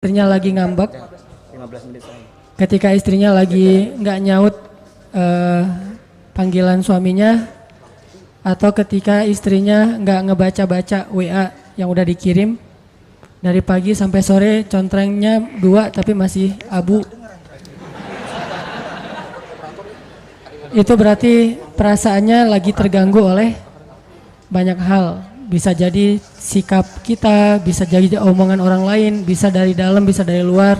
istrinya lagi ngambek, 15 menit lagi. ketika istrinya lagi nggak nyaut panggilan suaminya, atau ketika istrinya nggak ngebaca-baca WA yang udah dikirim dari pagi sampai sore, contrengnya 2 tapi masih abu. Itu berarti perasaannya lagi terganggu oleh banyak hal. Bisa jadi sikap kita, bisa jadi omongan orang lain, bisa dari dalam, bisa dari luar.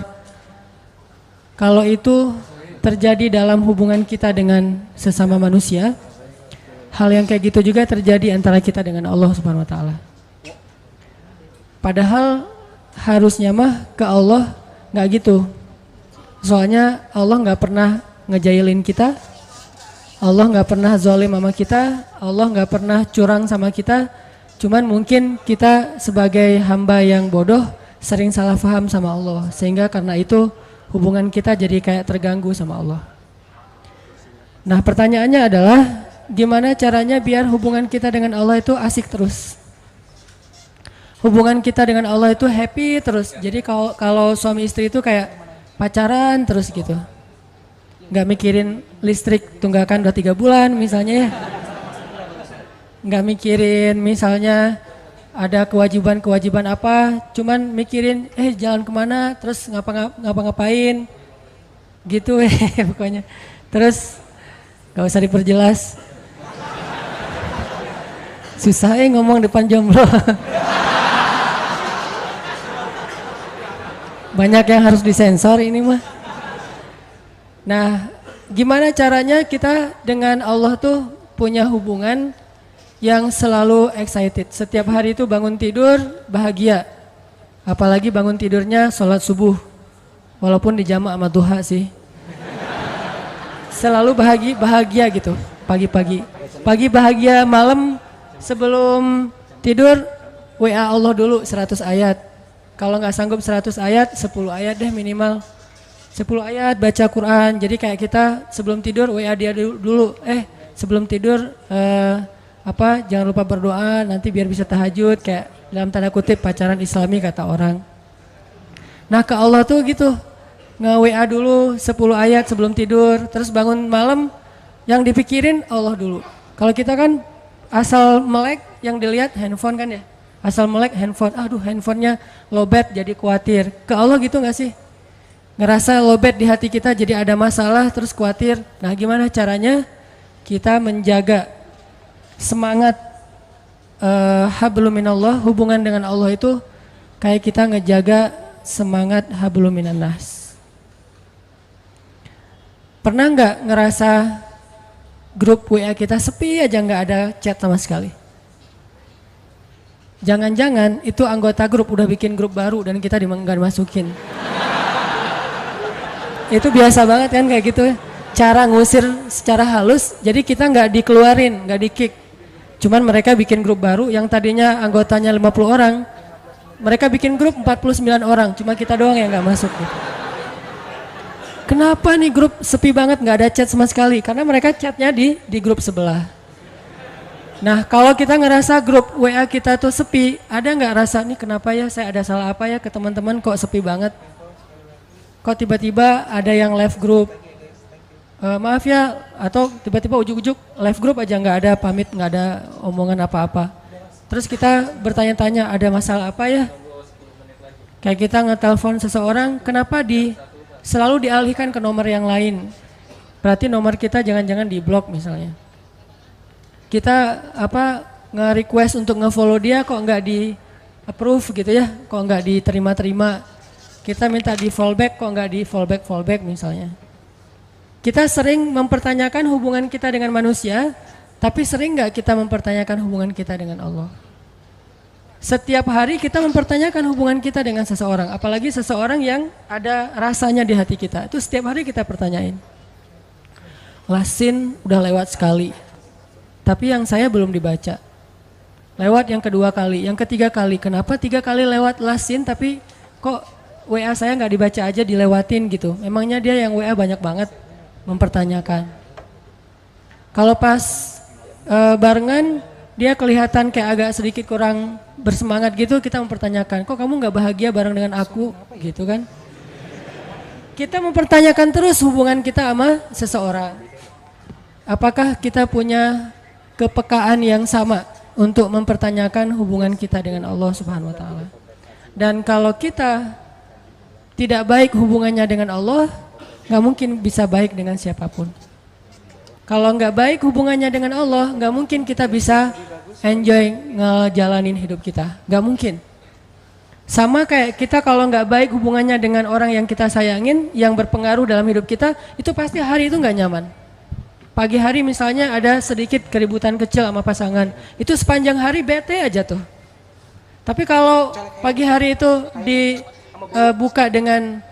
Kalau itu terjadi dalam hubungan kita dengan sesama manusia, hal yang kayak gitu juga terjadi antara kita dengan Allah Subhanahu wa taala. Padahal harusnya mah ke Allah nggak gitu. Soalnya Allah nggak pernah ngejailin kita, Allah nggak pernah zalim sama kita, Allah nggak pernah curang sama kita. Cuman mungkin kita sebagai hamba yang bodoh sering salah paham sama Allah, sehingga karena itu hubungan kita jadi kayak terganggu sama Allah. Nah, pertanyaannya adalah gimana caranya biar hubungan kita dengan Allah itu asik terus? Hubungan kita dengan Allah itu happy terus. Jadi kalau suami istri itu kayak pacaran terus gitu. Nggak mikirin listrik tunggakan udah 3 bulan misalnya ya. Nggak mikirin misalnya ada kewajiban apa, cuman mikirin jalan kemana, terus ngapa-ngapain gitu pokoknya. Terus gak usah diperjelas, susah ngomong depan jomblo. Banyak yang harus disensor ini mah. Nah, gimana caranya kita dengan Allah tuh punya hubungan yang selalu excited. Setiap hari itu bangun tidur bahagia. Apalagi bangun tidurnya sholat subuh. Walaupun dijamak sama duha sih. Selalu bahagia gitu pagi-pagi. Pagi bahagia, malam sebelum tidur WA Allah dulu 100 ayat. Kalau nggak sanggup 100 ayat, 10 ayat deh minimal. 10 ayat baca Quran. Jadi kayak kita sebelum tidur WA dia dulu. Sebelum tidur jangan lupa berdoa nanti biar bisa tahajud, kayak dalam tanda kutip pacaran islami kata orang. Nah, ke Allah tuh gitu, nge-WA dulu 10 ayat sebelum tidur, terus bangun malam yang dipikirin Allah dulu. Kalau kita kan asal melek yang dilihat handphone kan ya, asal melek handphone, aduh handphonenya lowbat jadi khawatir. Ke Allah gitu gak sih? Ngerasa lowbat di hati kita jadi ada masalah terus khawatir. Nah, gimana caranya kita menjaga semangat hablum minallah, hubungan dengan Allah itu kayak kita ngejaga semangat hablum minannas. Pernah nggak ngerasa grup WA kita sepi aja, nggak ada chat sama sekali? Jangan-jangan itu anggota grup udah bikin grup baru dan kita nggak dimasukin. Itu biasa banget kan kayak gitu, cara ngusir secara halus, jadi kita nggak dikeluarin, nggak di-kick. Cuman mereka bikin grup baru yang tadinya anggotanya 50 orang, mereka bikin grup 49 orang, cuma kita doang yang nggak masuk gitu. Kenapa nih grup sepi banget, nggak ada chat sama sekali? Karena mereka chatnya di grup sebelah. Nah, kalau kita ngerasa grup WA kita tuh sepi, ada nggak rasa nih kenapa ya, saya ada salah apa ya ke teman-teman kok sepi banget? Kok tiba-tiba ada yang left group? Maaf ya, atau tiba-tiba ujuk-ujuk live group aja nggak ada pamit, nggak ada omongan apa-apa. Terus kita bertanya-tanya ada masalah apa ya? Kayak kita ngetelepon seseorang, kenapa selalu dialihkan ke nomor yang lain? Berarti nomor kita jangan-jangan di-block misalnya. Kita nge-request untuk nge-follow dia kok nggak di-approve gitu ya, kok nggak diterima-terima. Kita minta di-fallback kok nggak di-fallback misalnya. Kita sering mempertanyakan hubungan kita dengan manusia, tapi sering nggak kita mempertanyakan hubungan kita dengan Allah? Setiap hari kita mempertanyakan hubungan kita dengan seseorang, apalagi seseorang yang ada rasanya di hati kita. Itu setiap hari kita pertanyain. Lasin udah lewat sekali, tapi yang saya belum dibaca. Lewat yang kedua kali, yang ketiga kali. Kenapa 3 kali lewat lasin tapi kok WA saya nggak dibaca aja dilewatin gitu? Memangnya dia yang WA banyak banget? Mempertanyakan. Kalau pas barengan dia kelihatan kayak agak sedikit kurang bersemangat gitu, kita mempertanyakan, kok kamu nggak bahagia bareng dengan aku, gitu kan? Kita mempertanyakan terus hubungan kita sama seseorang. Apakah kita punya kepekaan yang sama untuk mempertanyakan hubungan kita dengan Allah Subhanahu wa taala? Dan kalau kita tidak baik hubungannya dengan Allah, nggak mungkin bisa baik dengan siapapun. Kalau nggak baik hubungannya dengan Allah, nggak mungkin kita bisa enjoy ngejalanin hidup kita. Nggak mungkin. Sama kayak kita kalau nggak baik hubungannya dengan orang yang kita sayangin, yang berpengaruh dalam hidup kita, itu pasti hari itu nggak nyaman. Pagi hari misalnya ada sedikit keributan kecil sama pasangan, itu sepanjang hari bete aja tuh. Tapi kalau pagi hari itu dibuka dengan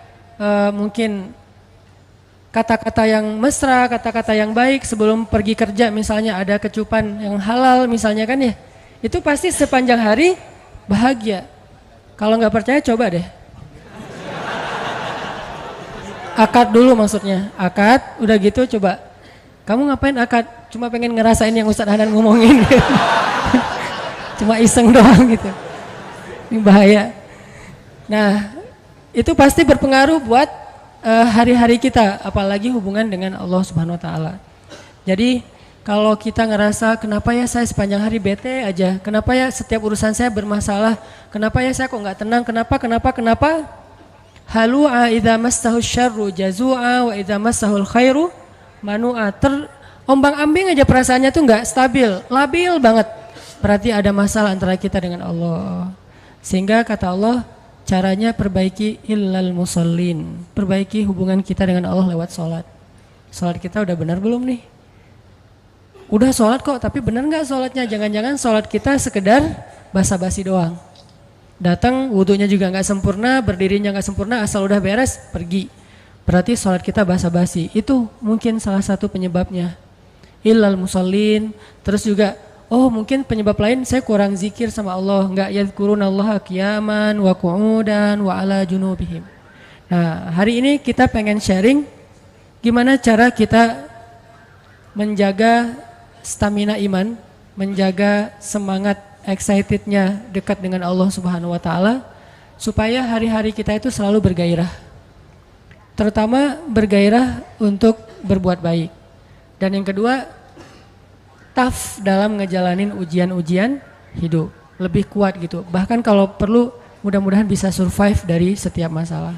mungkin kata-kata yang mesra, kata-kata yang baik sebelum pergi kerja, misalnya ada kecupan yang halal misalnya kan ya, itu pasti sepanjang hari bahagia. Kalau nggak percaya coba deh. Akad dulu maksudnya, akad udah gitu coba. Kamu ngapain akad? Cuma pengen ngerasain yang Ustadz Hanan ngomongin gitu. Cuma iseng doang gitu. Ini bahaya. Nah, itu pasti berpengaruh buat hari-hari kita, apalagi hubungan dengan Allah Subhanahu wa taala. Jadi kalau kita ngerasa kenapa ya saya sepanjang hari bete aja, kenapa ya setiap urusan saya bermasalah, kenapa ya saya kok nggak tenang, kenapa? Halu'a idza massahu syarru jazu'a wa idza massahul khairu manu'a. Ombang-ambing aja perasaannya tuh nggak stabil, labil banget. Berarti ada masalah antara kita dengan Allah. Sehingga kata Allah, caranya perbaiki illal musallin. Perbaiki hubungan kita dengan Allah lewat sholat. Sholat kita udah benar belum nih? Udah sholat kok, tapi benar nggak sholatnya? Jangan-jangan sholat kita sekedar basa-basi doang. Datang wudunya juga nggak sempurna, berdirinya nggak sempurna, asal udah beres pergi. Berarti sholat kita basa-basi. Itu mungkin salah satu penyebabnya. Illal musallin. Terus juga mungkin penyebab lain saya kurang zikir sama Allah, enggak yadhkurunallaha qiyaman wa qu'udan wa ala junubihim. Nah, hari ini kita pengen sharing gimana cara kita menjaga stamina iman, menjaga semangat excitednya dekat dengan Allah Subhanahu wa taala supaya hari-hari kita itu selalu bergairah. Terutama bergairah untuk berbuat baik. Dan yang kedua, tough dalam ngejalanin ujian-ujian hidup, lebih kuat gitu. Bahkan kalau perlu mudah-mudahan bisa survive dari setiap masalah.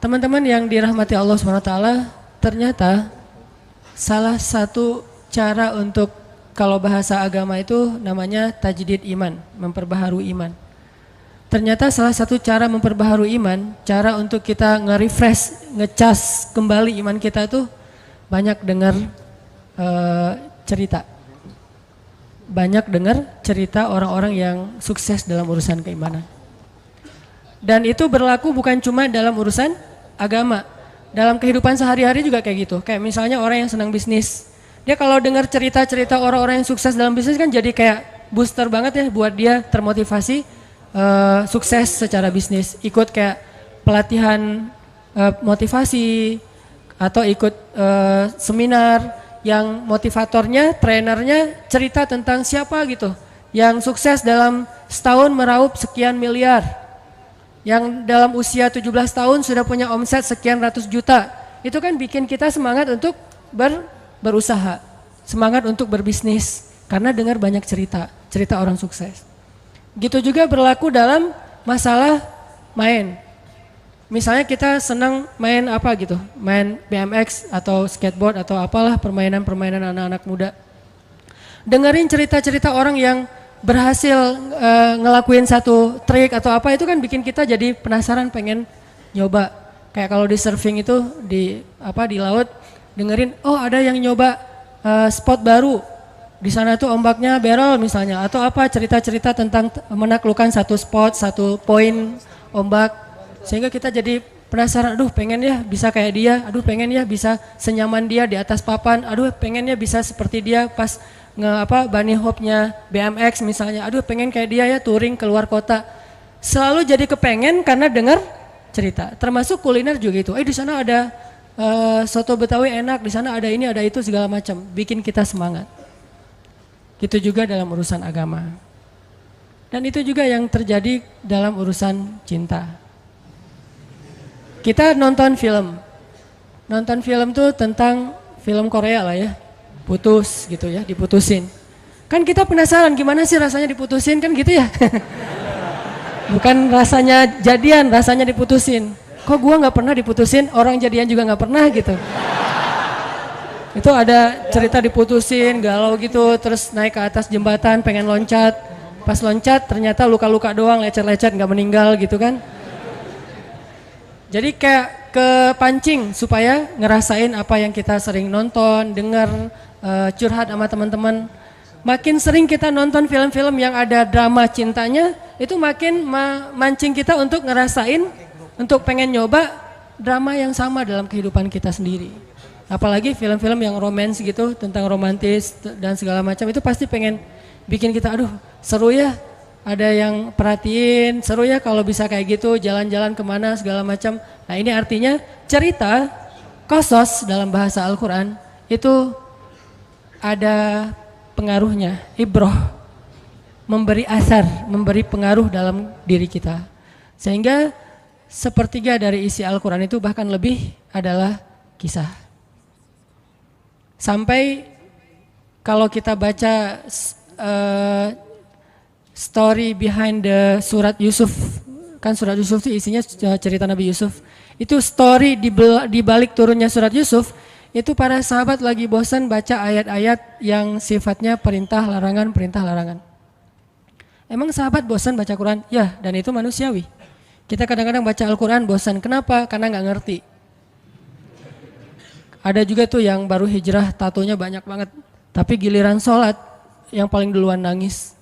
Teman-teman yang dirahmati Allah SWT, ternyata salah satu cara untuk, kalau bahasa agama itu namanya tajdid iman, memperbaharui iman. Ternyata salah satu cara memperbaharui iman, cara untuk kita nge-refresh, ngecas kembali iman kita tuh banyak dengar cerita. Banyak dengar cerita orang-orang yang sukses dalam urusan keimanan. Dan itu berlaku bukan cuma dalam urusan agama. Dalam kehidupan sehari-hari juga kayak gitu. Kayak misalnya orang yang senang bisnis. Dia kalau dengar cerita-cerita orang-orang yang sukses dalam bisnis kan jadi kayak booster banget ya buat dia termotivasi sukses secara bisnis. Ikut kayak pelatihan motivasi atau ikut seminar yang motivatornya, trainernya cerita tentang siapa gitu yang sukses dalam setahun meraup sekian miliar, yang dalam usia 17 tahun sudah punya omset sekian ratus juta. Itu kan bikin kita semangat untuk berusaha, semangat untuk berbisnis karena dengar banyak cerita orang sukses. Gitu juga berlaku dalam masalah main. Misalnya kita senang main apa gitu, main BMX atau skateboard atau apalah permainan-permainan anak-anak muda. Dengerin cerita-cerita orang yang berhasil ngelakuin satu trik atau apa, itu kan bikin kita jadi penasaran pengen nyoba. Kayak kalau di surfing itu di laut, dengerin ada yang nyoba spot baru. Di sana tuh ombaknya barrel misalnya atau apa, cerita-cerita tentang menaklukkan satu spot, satu poin ombak. Sehingga kita jadi penasaran, aduh pengen ya bisa kayak dia, aduh pengen ya bisa senyaman dia di atas papan, aduh pengen ya bisa seperti dia pas bunny hopnya BMX misalnya, aduh pengen kayak dia ya touring keluar kota. Selalu jadi kepengen karena dengar cerita. Termasuk kuliner juga itu. Di sana ada soto Betawi enak, di sana ada ini ada itu segala macam, bikin kita semangat. Gitu juga dalam urusan agama. Dan itu juga yang terjadi dalam urusan cinta. Kita nonton film. Nonton film tuh tentang film Korea lah ya. Putus gitu ya, diputusin. Kan kita penasaran gimana sih rasanya diputusin kan gitu ya. Bukan rasanya jadian, rasanya diputusin. Kok gua nggak pernah diputusin, orang jadian juga nggak pernah gitu. Itu ada cerita diputusin, galau gitu, terus naik ke atas jembatan, pengen loncat. Pas loncat ternyata luka-luka doang, lecet-lecet, nggak meninggal gitu kan. Jadi kayak kepancing supaya ngerasain apa yang kita sering nonton, dengar, curhat sama teman-teman. Makin sering kita nonton film-film yang ada drama cintanya, itu makin mancing kita untuk ngerasain, untuk pengen nyoba drama yang sama dalam kehidupan kita sendiri. Apalagi film-film yang romance gitu, tentang romantis dan segala macam, itu pasti pengen bikin kita, aduh seru ya, ada yang perhatiin, seru ya kalau bisa kayak gitu, jalan-jalan kemana segala macam. Nah ini artinya cerita, qasas dalam bahasa Al-Quran, itu ada pengaruhnya, ibroh, memberi asar, memberi pengaruh dalam diri kita. Sehingga sepertiga dari isi Al-Quran itu bahkan lebih adalah kisah. Sampai kalau kita baca story behind the surat Yusuf, kan surat Yusuf itu isinya cerita Nabi Yusuf. Itu story di balik turunnya surat Yusuf. Itu para sahabat lagi bosan baca ayat-ayat yang sifatnya perintah larangan. Emang sahabat bosan baca Quran? Ya, dan itu manusiawi. Kita kadang-kadang baca Al-Quran bosan. Kenapa? Karena nggak ngerti. Ada juga tuh yang baru hijrah, tatonya banyak banget. Tapi giliran sholat, yang paling duluan nangis.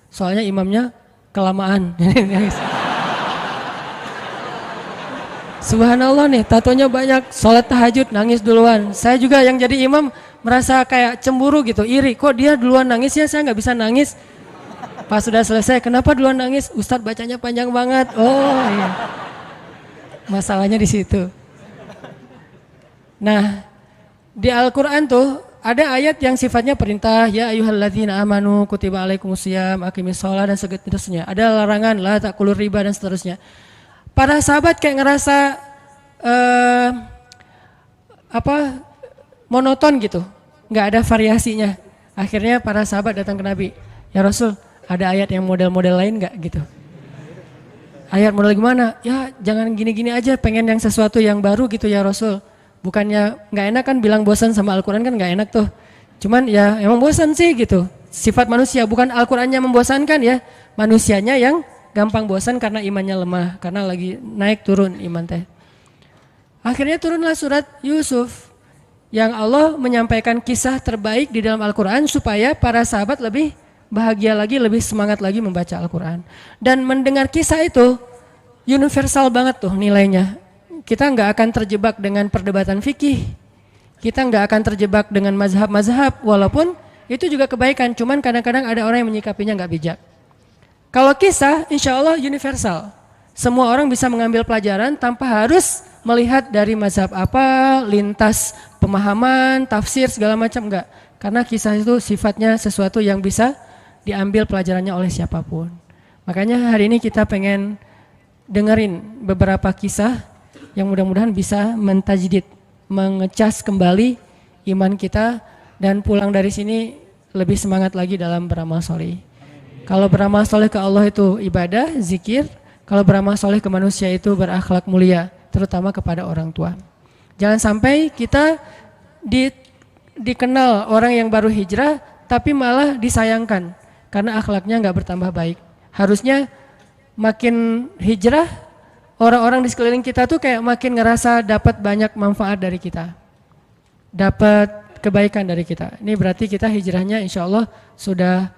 Soalnya imamnya kelamaan. Subhanallah nih, tatonya banyak, sholat tahajud nangis duluan. Saya juga yang jadi imam merasa kayak cemburu gitu, iri. Kok dia duluan nangis ya, saya nggak bisa nangis. Pas sudah selesai, kenapa duluan nangis? Ustadz bacanya panjang banget. Oh iya, masalahnya di situ. Nah, di Al-Quran tuh ada ayat yang sifatnya perintah, ya ayyuhalladzina amanu kutiba alaikumusiyam aqimis sholat dan seterusnya. Ada larangan, la ta'kulur riba dan seterusnya. Para sahabat kayak ngerasa monoton gitu, nggak ada variasinya. Akhirnya para sahabat datang ke Nabi, ya Rasul, ada ayat yang model-model lain nggak gitu? Ayat model gimana? Ya jangan gini-gini aja, pengen yang sesuatu yang baru gitu ya Rasul. Bukannya nggak enak kan bilang bosan sama Al-Quran kan nggak enak tuh. Cuman ya emang bosan sih gitu. Sifat manusia, bukan Al-Qurannya membosankan ya, manusianya yang gampang bosan karena imannya lemah, karena lagi naik turun iman teh. Akhirnya turunlah surat Yusuf yang Allah menyampaikan kisah terbaik di dalam Al-Quran supaya para sahabat lebih bahagia lagi, lebih semangat lagi membaca Al-Quran. Dan mendengar kisah itu universal banget tuh nilainya. Kita nggak akan terjebak dengan perdebatan fikih, kita nggak akan terjebak dengan mazhab-mazhab, walaupun itu juga kebaikan, cuman kadang-kadang ada orang yang menyikapinya nggak bijak. Kalau kisah, insya Allah universal. Semua orang bisa mengambil pelajaran tanpa harus melihat dari mazhab apa, lintas pemahaman, tafsir, segala macam, enggak. Karena kisah itu sifatnya sesuatu yang bisa diambil pelajarannya oleh siapapun. Makanya hari ini kita pengen dengerin beberapa kisah yang mudah-mudahan bisa mentajdid, mengecas kembali iman kita dan pulang dari sini lebih semangat lagi dalam beramal soleh. Kalau beramal soleh ke Allah itu ibadah, zikir. Kalau beramal soleh ke manusia itu berakhlak mulia, terutama kepada orang tua. Jangan sampai kita dikenal orang yang baru hijrah, tapi malah disayangkan karena akhlaknya nggak bertambah baik. Harusnya makin hijrah, orang-orang di sekeliling kita tuh kayak makin ngerasa dapat banyak manfaat dari kita, dapat kebaikan dari kita. Ini berarti kita hijrahnya insya Allah sudah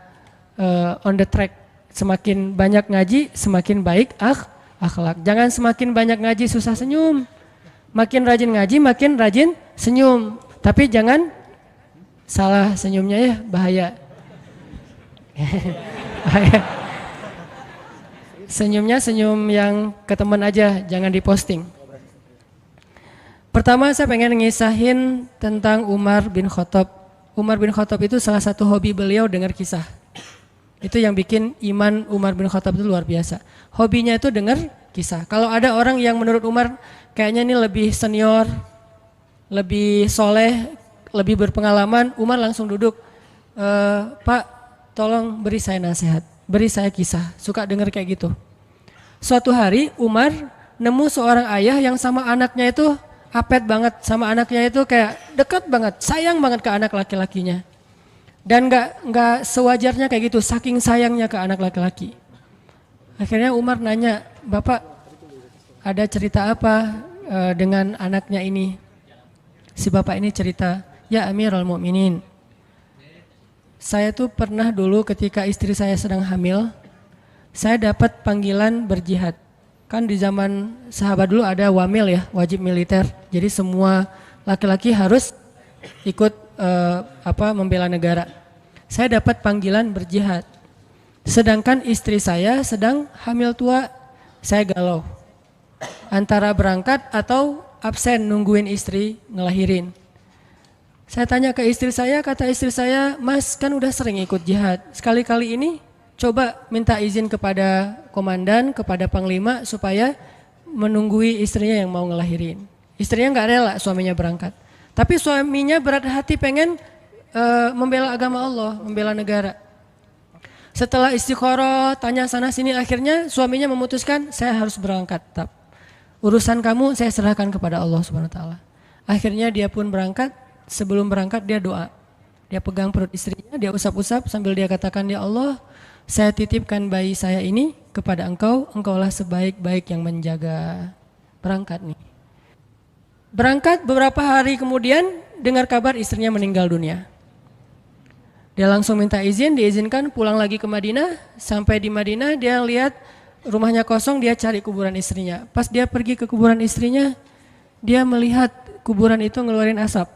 on the track. Semakin banyak ngaji, semakin baik akhlak. Jangan semakin banyak ngaji susah senyum. Makin rajin ngaji, makin rajin senyum. Tapi jangan salah senyumnya ya, bahaya. Bahaya. Senyumnya senyum yang ke teman aja, jangan diposting. Pertama saya pengen ngisahin tentang Umar bin Khattab. Umar bin Khattab itu salah satu hobi beliau dengar kisah. Itu yang bikin iman Umar bin Khattab itu luar biasa. Hobinya itu dengar kisah. Kalau ada orang yang menurut Umar kayaknya ini lebih senior, lebih soleh, lebih berpengalaman, Umar langsung duduk. Pak, tolong beri saya nasihat, beri saya kisah. Suka dengar kayak gitu. Suatu hari Umar nemu seorang ayah yang sama anaknya itu apet banget, sama anaknya itu kayak dekat banget, sayang banget ke anak laki-lakinya. Dan nggak sewajarnya kayak gitu, saking sayangnya ke anak laki-laki. Akhirnya Umar nanya, Bapak ada cerita apa dengan anaknya ini? Si bapak ini cerita, ya Amirul Mukminin, saya tuh pernah dulu ketika istri saya sedang hamil, saya dapat panggilan berjihad. Kan di zaman sahabat dulu ada wamil ya, wajib militer. Jadi semua laki-laki harus ikut membela negara. Saya dapat panggilan berjihad. Sedangkan istri saya sedang hamil tua, saya galau. Antara berangkat atau absen nungguin istri ngelahirin. Saya tanya ke istri saya, kata istri saya, Mas kan udah sering ikut jihad. Sekali-kali ini coba minta izin kepada komandan, kepada panglima supaya menunggui istrinya yang mau ngelahirin. Istrinya nggak rela suaminya berangkat. Tapi suaminya berat hati pengen membela agama Allah, membela negara. Setelah istikharah, tanya sana sini, akhirnya suaminya memutuskan saya harus berangkat. Urusan kamu saya serahkan kepada Allah Subhanahu wa taala. Akhirnya dia pun berangkat, sebelum berangkat dia doa. Dia pegang perut istrinya, dia usap-usap sambil dia katakan, ya Allah, saya titipkan bayi saya ini kepada engkau, engkaulah sebaik-baik yang menjaga. Berangkat nih. Berangkat beberapa hari kemudian dengar kabar istrinya meninggal dunia. Dia langsung minta izin, diizinkan pulang lagi ke Madinah. Sampai di Madinah dia lihat rumahnya kosong, dia cari kuburan istrinya. Pas dia pergi ke kuburan istrinya, dia melihat kuburan itu ngeluarin asap.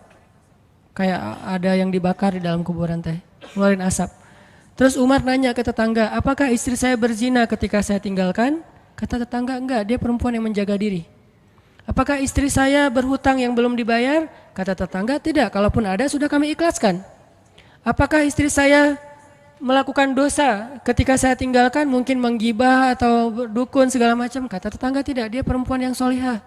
Kayak ada yang dibakar di dalam kuburan teh, ngeluarin asap. Terus Umar nanya ke tetangga, apakah istri saya berzina ketika saya tinggalkan? Kata tetangga, enggak, dia perempuan yang menjaga diri. Apakah istri saya berhutang yang belum dibayar? Kata tetangga, tidak, kalaupun ada sudah kami ikhlaskan. Apakah istri saya melakukan dosa ketika saya tinggalkan, mungkin menggibah atau dukun segala macam? Kata tetangga, tidak, dia perempuan yang solihah.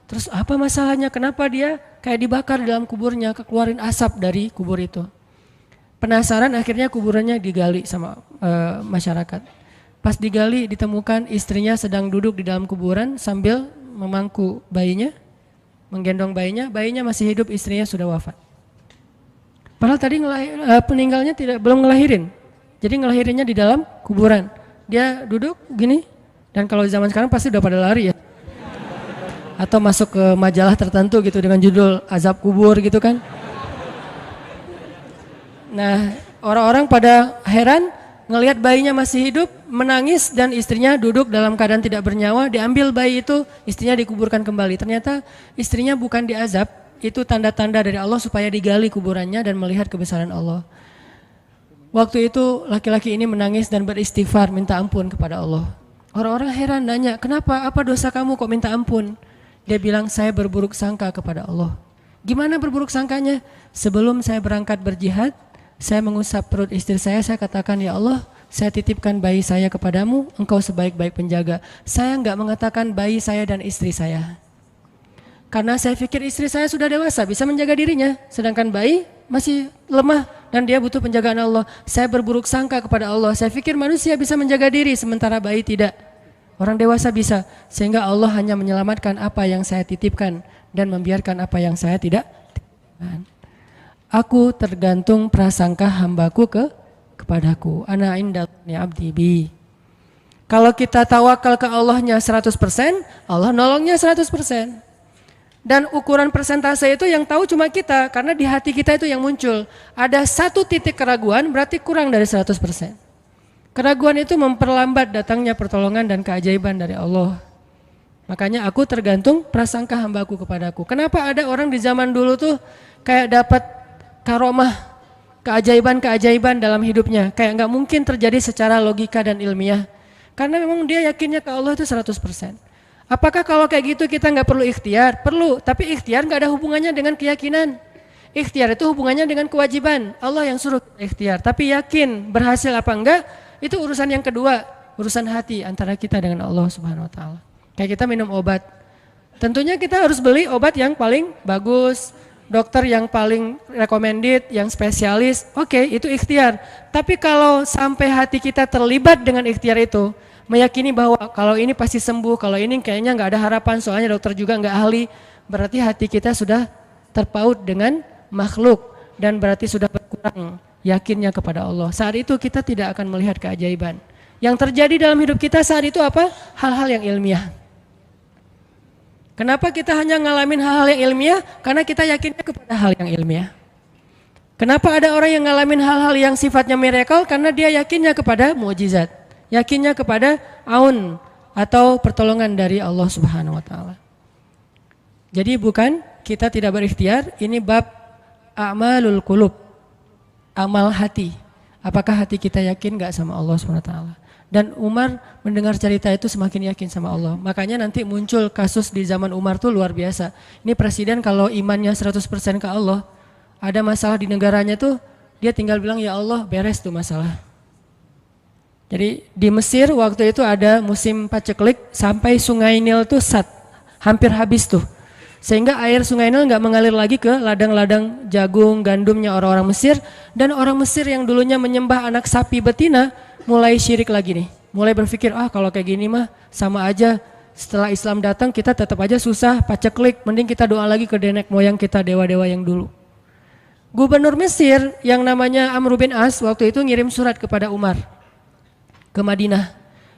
Terus apa masalahnya? Kenapa dia kayak dibakar di dalam kuburnya, keluarin asap dari kubur itu? Penasaran, akhirnya kuburannya digali sama masyarakat. Pas digali ditemukan istrinya sedang duduk di dalam kuburan sambil memangku bayinya, menggendong bayinya. Bayinya masih hidup, istrinya sudah wafat. Padahal tadi peninggalnya belum ngelahirin. Jadi ngelahirinnya di dalam kuburan. Dia duduk gini, dan kalau zaman sekarang pasti udah pada lari ya. Atau masuk ke majalah tertentu gitu dengan judul azab kubur gitu kan. Nah, orang-orang pada heran ngelihat bayinya masih hidup, menangis, dan istrinya duduk dalam keadaan tidak bernyawa. Diambil bayi itu, istrinya dikuburkan kembali. Ternyata istrinya bukan diazab, itu tanda-tanda dari Allah supaya digali kuburannya dan melihat kebesaran Allah. Waktu itu laki-laki ini menangis dan beristighfar minta ampun kepada Allah. Orang-orang heran nanya, kenapa? Apa dosa kamu kok minta ampun? Dia bilang, saya berburuk sangka kepada Allah. Gimana berburuk sangkanya? Sebelum saya berangkat berjihad, saya mengusap perut istri saya katakan, ya Allah, saya titipkan bayi saya kepadamu, engkau sebaik-baik penjaga. Saya enggak mengatakan bayi saya dan istri saya. Karena saya pikir istri saya sudah dewasa, bisa menjaga dirinya. Sedangkan bayi masih lemah dan dia butuh penjagaan Allah. Saya berburuk sangka kepada Allah. Saya pikir manusia bisa menjaga diri, sementara bayi tidak. Orang dewasa bisa. Sehingga Allah hanya menyelamatkan apa yang saya titipkan dan membiarkan apa yang saya tidak titipkan. Aku tergantung prasangka hambaku kepadaku. Ana indalni abdi bi. Kalau kita tawakal ke Allahnya 100%, Allah nolongnya 100%. Dan ukuran persentase itu yang tahu cuma kita, karena di hati kita itu yang muncul. Ada satu titik keraguan berarti kurang dari 100%. Keraguan itu memperlambat datangnya pertolongan dan keajaiban dari Allah. Makanya aku tergantung prasangka hambaku kepadaku. Kenapa ada orang di zaman dulu tuh kayak dapat karomah, keajaiban-keajaiban dalam hidupnya. Kayak nggak mungkin terjadi secara logika dan ilmiah. Karena memang dia yakinnya ke Allah itu 100%. Apakah kalau kayak gitu kita nggak perlu ikhtiar? Perlu, tapi ikhtiar nggak ada hubungannya dengan keyakinan. Ikhtiar itu hubungannya dengan kewajiban. Allah yang suruh ikhtiar. Tapi yakin berhasil apa enggak, itu urusan yang kedua. Urusan hati antara kita dengan Allah Subhanahu Wa Taala. Kayak kita minum obat. Tentunya kita harus beli obat yang paling bagus. Dokter yang paling recommended, yang spesialis. Oke, itu ikhtiar. Tapi kalau sampai hati kita terlibat dengan ikhtiar itu, meyakini bahwa kalau ini pasti sembuh, kalau ini kayaknya nggak ada harapan, soalnya dokter juga nggak ahli, berarti hati kita sudah terpaut dengan makhluk dan berarti sudah berkurang yakinnya kepada Allah. Saat itu kita tidak akan melihat keajaiban. Yang terjadi dalam hidup kita saat itu apa? Hal-hal yang ilmiah. Kenapa kita hanya ngalamin hal-hal yang ilmiah? Karena kita yakinnya kepada hal yang ilmiah. Kenapa ada orang yang ngalamin hal-hal yang sifatnya miracle? Karena dia yakinnya kepada mukjizat. Yakinnya kepada aun atau pertolongan dari Allah Subhanahu Wa Taala. Jadi bukan kita tidak berikhtiar, ini bab a'malul qulub, amal hati. Apakah hati kita yakin gak sama Allah SWT? Dan Umar mendengar cerita itu semakin yakin sama Allah. Makanya nanti muncul kasus di zaman Umar tuh luar biasa. Ini presiden kalau imannya 100% ke Allah, ada masalah di negaranya tuh, dia tinggal bilang ya Allah beres tuh masalah. Jadi di Mesir waktu itu ada musim paceklik sampai sungai Nil tuh hampir habis tuh. Sehingga air sungai Nil nggak mengalir lagi ke ladang-ladang jagung, gandumnya orang-orang Mesir. Dan orang Mesir yang dulunya menyembah anak sapi betina mulai syirik lagi nih. Mulai berpikir, kalau kayak gini mah sama aja. Setelah Islam datang kita tetap aja susah, paceklik. Mending kita doa lagi ke nenek moyang kita, dewa-dewa yang dulu. Gubernur Mesir yang namanya Amr bin As waktu itu ngirim surat kepada Umar ke Madinah.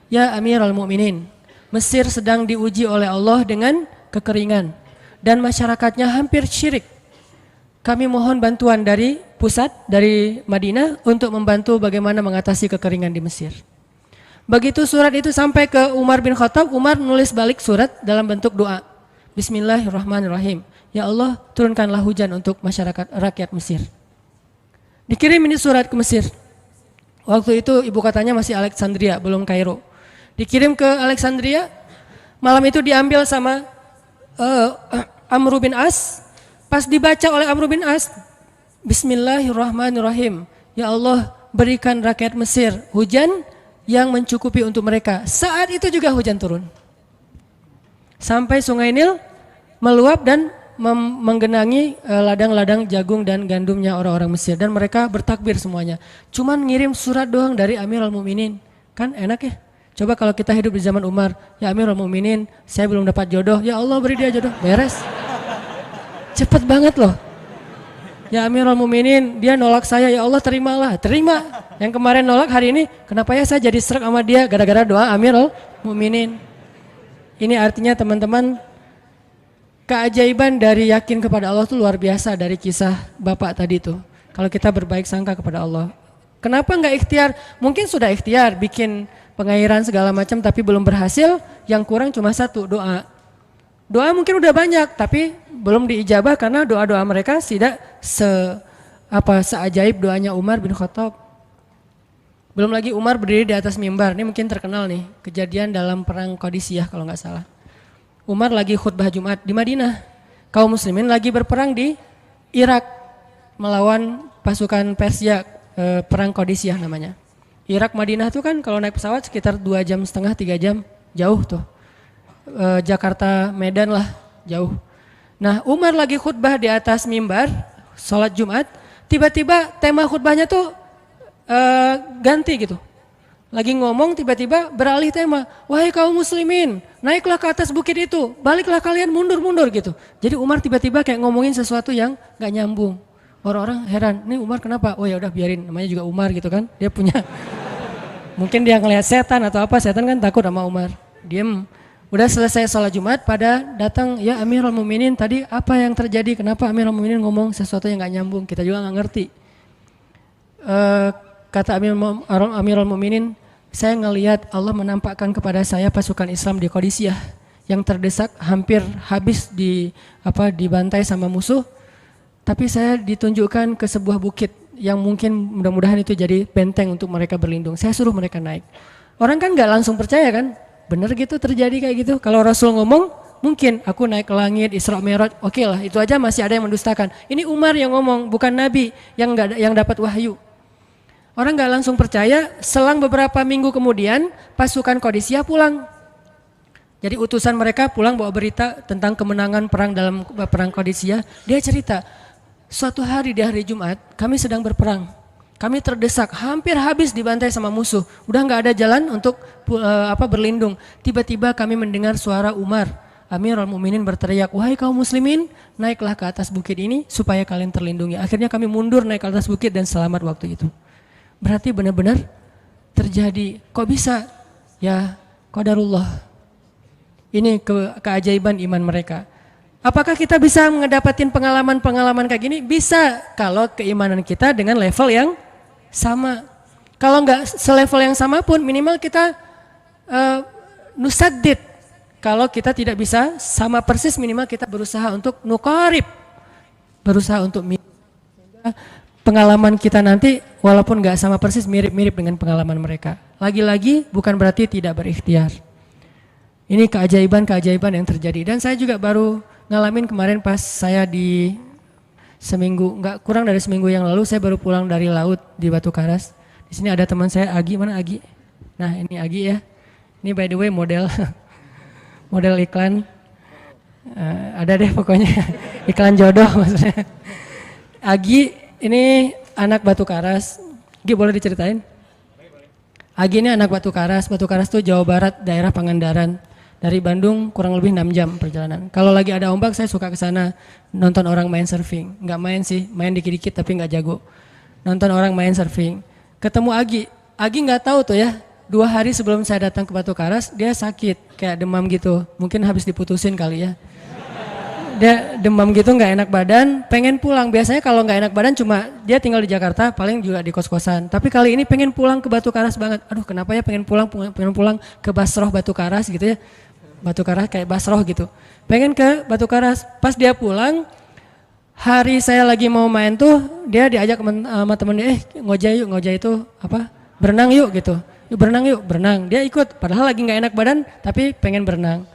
Ya Amirul Mukminin, Mesir sedang diuji oleh Allah dengan kekeringan. Dan masyarakatnya hampir syirik. Kami mohon bantuan dari pusat, dari Madinah untuk membantu bagaimana mengatasi kekeringan di Mesir. Begitu surat itu sampai ke Umar bin Khattab, Umar nulis balik surat dalam bentuk doa. Bismillahirrahmanirrahim. Ya Allah, turunkanlah hujan untuk masyarakat rakyat Mesir. Dikirim ini surat ke Mesir. Waktu itu ibu kotanya masih Alexandria, belum Kairo. Dikirim ke Alexandria, malam itu diambil sama Amr bin As. Pas dibaca oleh Amr bin As, Bismillahirrahmanirrahim. Ya Allah, berikan rakyat Mesir hujan yang mencukupi untuk mereka. Saat itu juga hujan turun. Sampai sungai Nil meluap dan menggenangi ladang-ladang jagung dan gandumnya orang-orang Mesir. Dan mereka bertakbir semuanya. Cuman ngirim surat doang dari Amirul Mukminin. Kan enak ya? Coba kalau kita hidup di zaman Umar, ya Amirul Mukminin, saya belum dapat jodoh, ya Allah beri dia jodoh, beres. Cepet banget loh. Ya Amirul Mukminin, dia nolak saya, ya Allah terimalah, terima. Yang kemarin nolak hari ini, kenapa ya saya jadi serak sama dia gara-gara doa Amirul Mukminin. Ini artinya teman-teman, keajaiban dari yakin kepada Allah itu luar biasa dari kisah Bapak tadi tuh. Kalau kita berbaik sangka kepada Allah. Kenapa enggak ikhtiar? Mungkin sudah ikhtiar, bikin pengairan segala macam tapi belum berhasil, yang kurang cuma satu, doa. Doa mungkin udah banyak tapi belum diijabah karena doa-doa mereka tidak seajaib doanya Umar bin Khattab. Belum lagi Umar berdiri di atas mimbar, ini mungkin terkenal nih, kejadian dalam perang Qadisiyah kalau nggak salah. Umar lagi khutbah Jumat di Madinah, kaum muslimin lagi berperang di Irak melawan pasukan Persia, perang Qadisiyah namanya. Irak Madinah itu kan kalau naik pesawat sekitar 2,5 jam, 3 jam, jauh tuh. Jakarta Medan lah, jauh. Nah Umar lagi khutbah di atas mimbar, sholat Jumat, tiba-tiba tema khutbahnya tuh ganti gitu. Lagi ngomong tiba-tiba beralih tema, wahai kaum muslimin, naiklah ke atas bukit itu, baliklah kalian mundur-mundur gitu. Jadi Umar tiba-tiba kayak ngomongin sesuatu yang gak nyambung. Orang-orang heran, nih Umar kenapa? Oh ya udah biarin, namanya juga Umar gitu kan. Dia punya, mungkin dia ngelihat setan atau apa, setan kan takut sama Umar. Diem, udah selesai sholat Jumat, pada datang, ya Amirul Mukminin tadi apa yang terjadi? Kenapa Amirul Mukminin ngomong sesuatu yang gak nyambung? Kita juga gak ngerti. Kata Amirul Mukminin, saya ngelihat Allah menampakkan kepada saya pasukan Islam di Qadisiyah yang terdesak hampir habis dibantai sama musuh. Tapi saya ditunjukkan ke sebuah bukit yang mungkin mudah-mudahan itu jadi benteng untuk mereka berlindung. Saya suruh mereka naik. Orang kan gak langsung percaya kan? Bener gitu terjadi kayak gitu. Kalau Rasul ngomong mungkin aku naik ke langit, Isra Mi'raj, oke lah, itu aja masih ada yang mendustakan. Ini Umar yang ngomong, bukan Nabi yang dapat wahyu. Orang nggak langsung percaya. Selang beberapa minggu kemudian pasukan Qadisiyah pulang. Jadi utusan mereka pulang bawa berita tentang kemenangan perang dalam perang Qadisiyah. Dia cerita, suatu hari di hari Jumat kami sedang berperang. Kami terdesak, hampir habis dibantai sama musuh. Udah nggak ada jalan untuk berlindung. Tiba-tiba kami mendengar suara Umar, Amirul Mukminin berteriak, wahai kaum muslimin, naiklah ke atas bukit ini supaya kalian terlindungi. Akhirnya kami mundur naik ke atas bukit dan selamat waktu itu. Berarti benar-benar terjadi. Kok bisa? Ya, qadarullah. Ini keajaiban iman mereka. Apakah kita bisa mendapatkan pengalaman-pengalaman kayak gini? Bisa, kalau keimanan kita dengan level yang sama. Kalau nggak selevel yang sama pun minimal kita nusaddid. Kalau kita tidak bisa sama persis, minimal kita berusaha untuk nuqarib. Berusaha untuk pengalaman kita nanti walaupun nggak sama persis, mirip-mirip dengan pengalaman mereka. Lagi-lagi bukan berarti tidak berikhtiar. Ini keajaiban-keajaiban yang terjadi. Dan saya juga baru ngalamin kemarin pas saya di seminggu, nggak kurang dari seminggu yang lalu, saya baru pulang dari laut di Batu Karas. Di sini ada teman saya, Agi. Mana Agi? Nah, ini Agi ya. Ini by the way model model iklan. Ada deh pokoknya iklan jodoh maksudnya. Agi ini anak Batu Karas. Agi boleh diceritain? Agi ini anak Batu Karas. Batu Karas tuh Jawa Barat, daerah Pangandaran. Dari Bandung kurang lebih 6 jam perjalanan. Kalau lagi ada ombak saya suka ke sana nonton orang main surfing. Nggak main sih, main dikit-dikit tapi nggak jago. Nonton orang main surfing. Ketemu Agi. Agi nggak tahu tuh ya. 2 hari sebelum saya datang ke Batu Karas dia sakit kayak demam gitu. Mungkin habis diputusin kali ya. Dia demam gitu, nggak enak badan, pengen pulang. Biasanya kalau nggak enak badan cuma dia tinggal di Jakarta, paling juga di kos-kosan. Tapi kali ini pengen pulang ke Batu Karas banget. Aduh, kenapa ya pengen pulang ke Basroh Batu Karas gitu ya. Batu Karas kayak Basroh gitu. Pengen ke Batu Karas. Pas dia pulang, hari saya lagi mau main tuh, dia diajak sama temennya, ngojay itu apa? Berenang yuk gitu. Yuk berenang yuk, berenang. Dia ikut, padahal lagi nggak enak badan, tapi pengen berenang.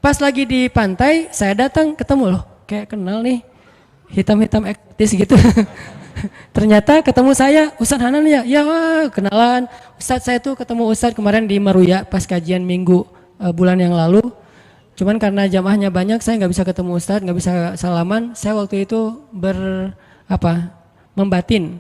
Pas lagi di pantai, saya datang ketemu loh, kayak kenal nih, hitam-hitam ektis gitu. Ternyata ketemu saya, Ustadz Hanan ya, ya kenalan. Ustadz saya tuh ketemu Ustadz kemarin di Meruya pas kajian minggu bulan yang lalu. Cuman karena jamaahnya banyak, saya nggak bisa ketemu Ustadz, nggak bisa salaman. Saya waktu itu membatin,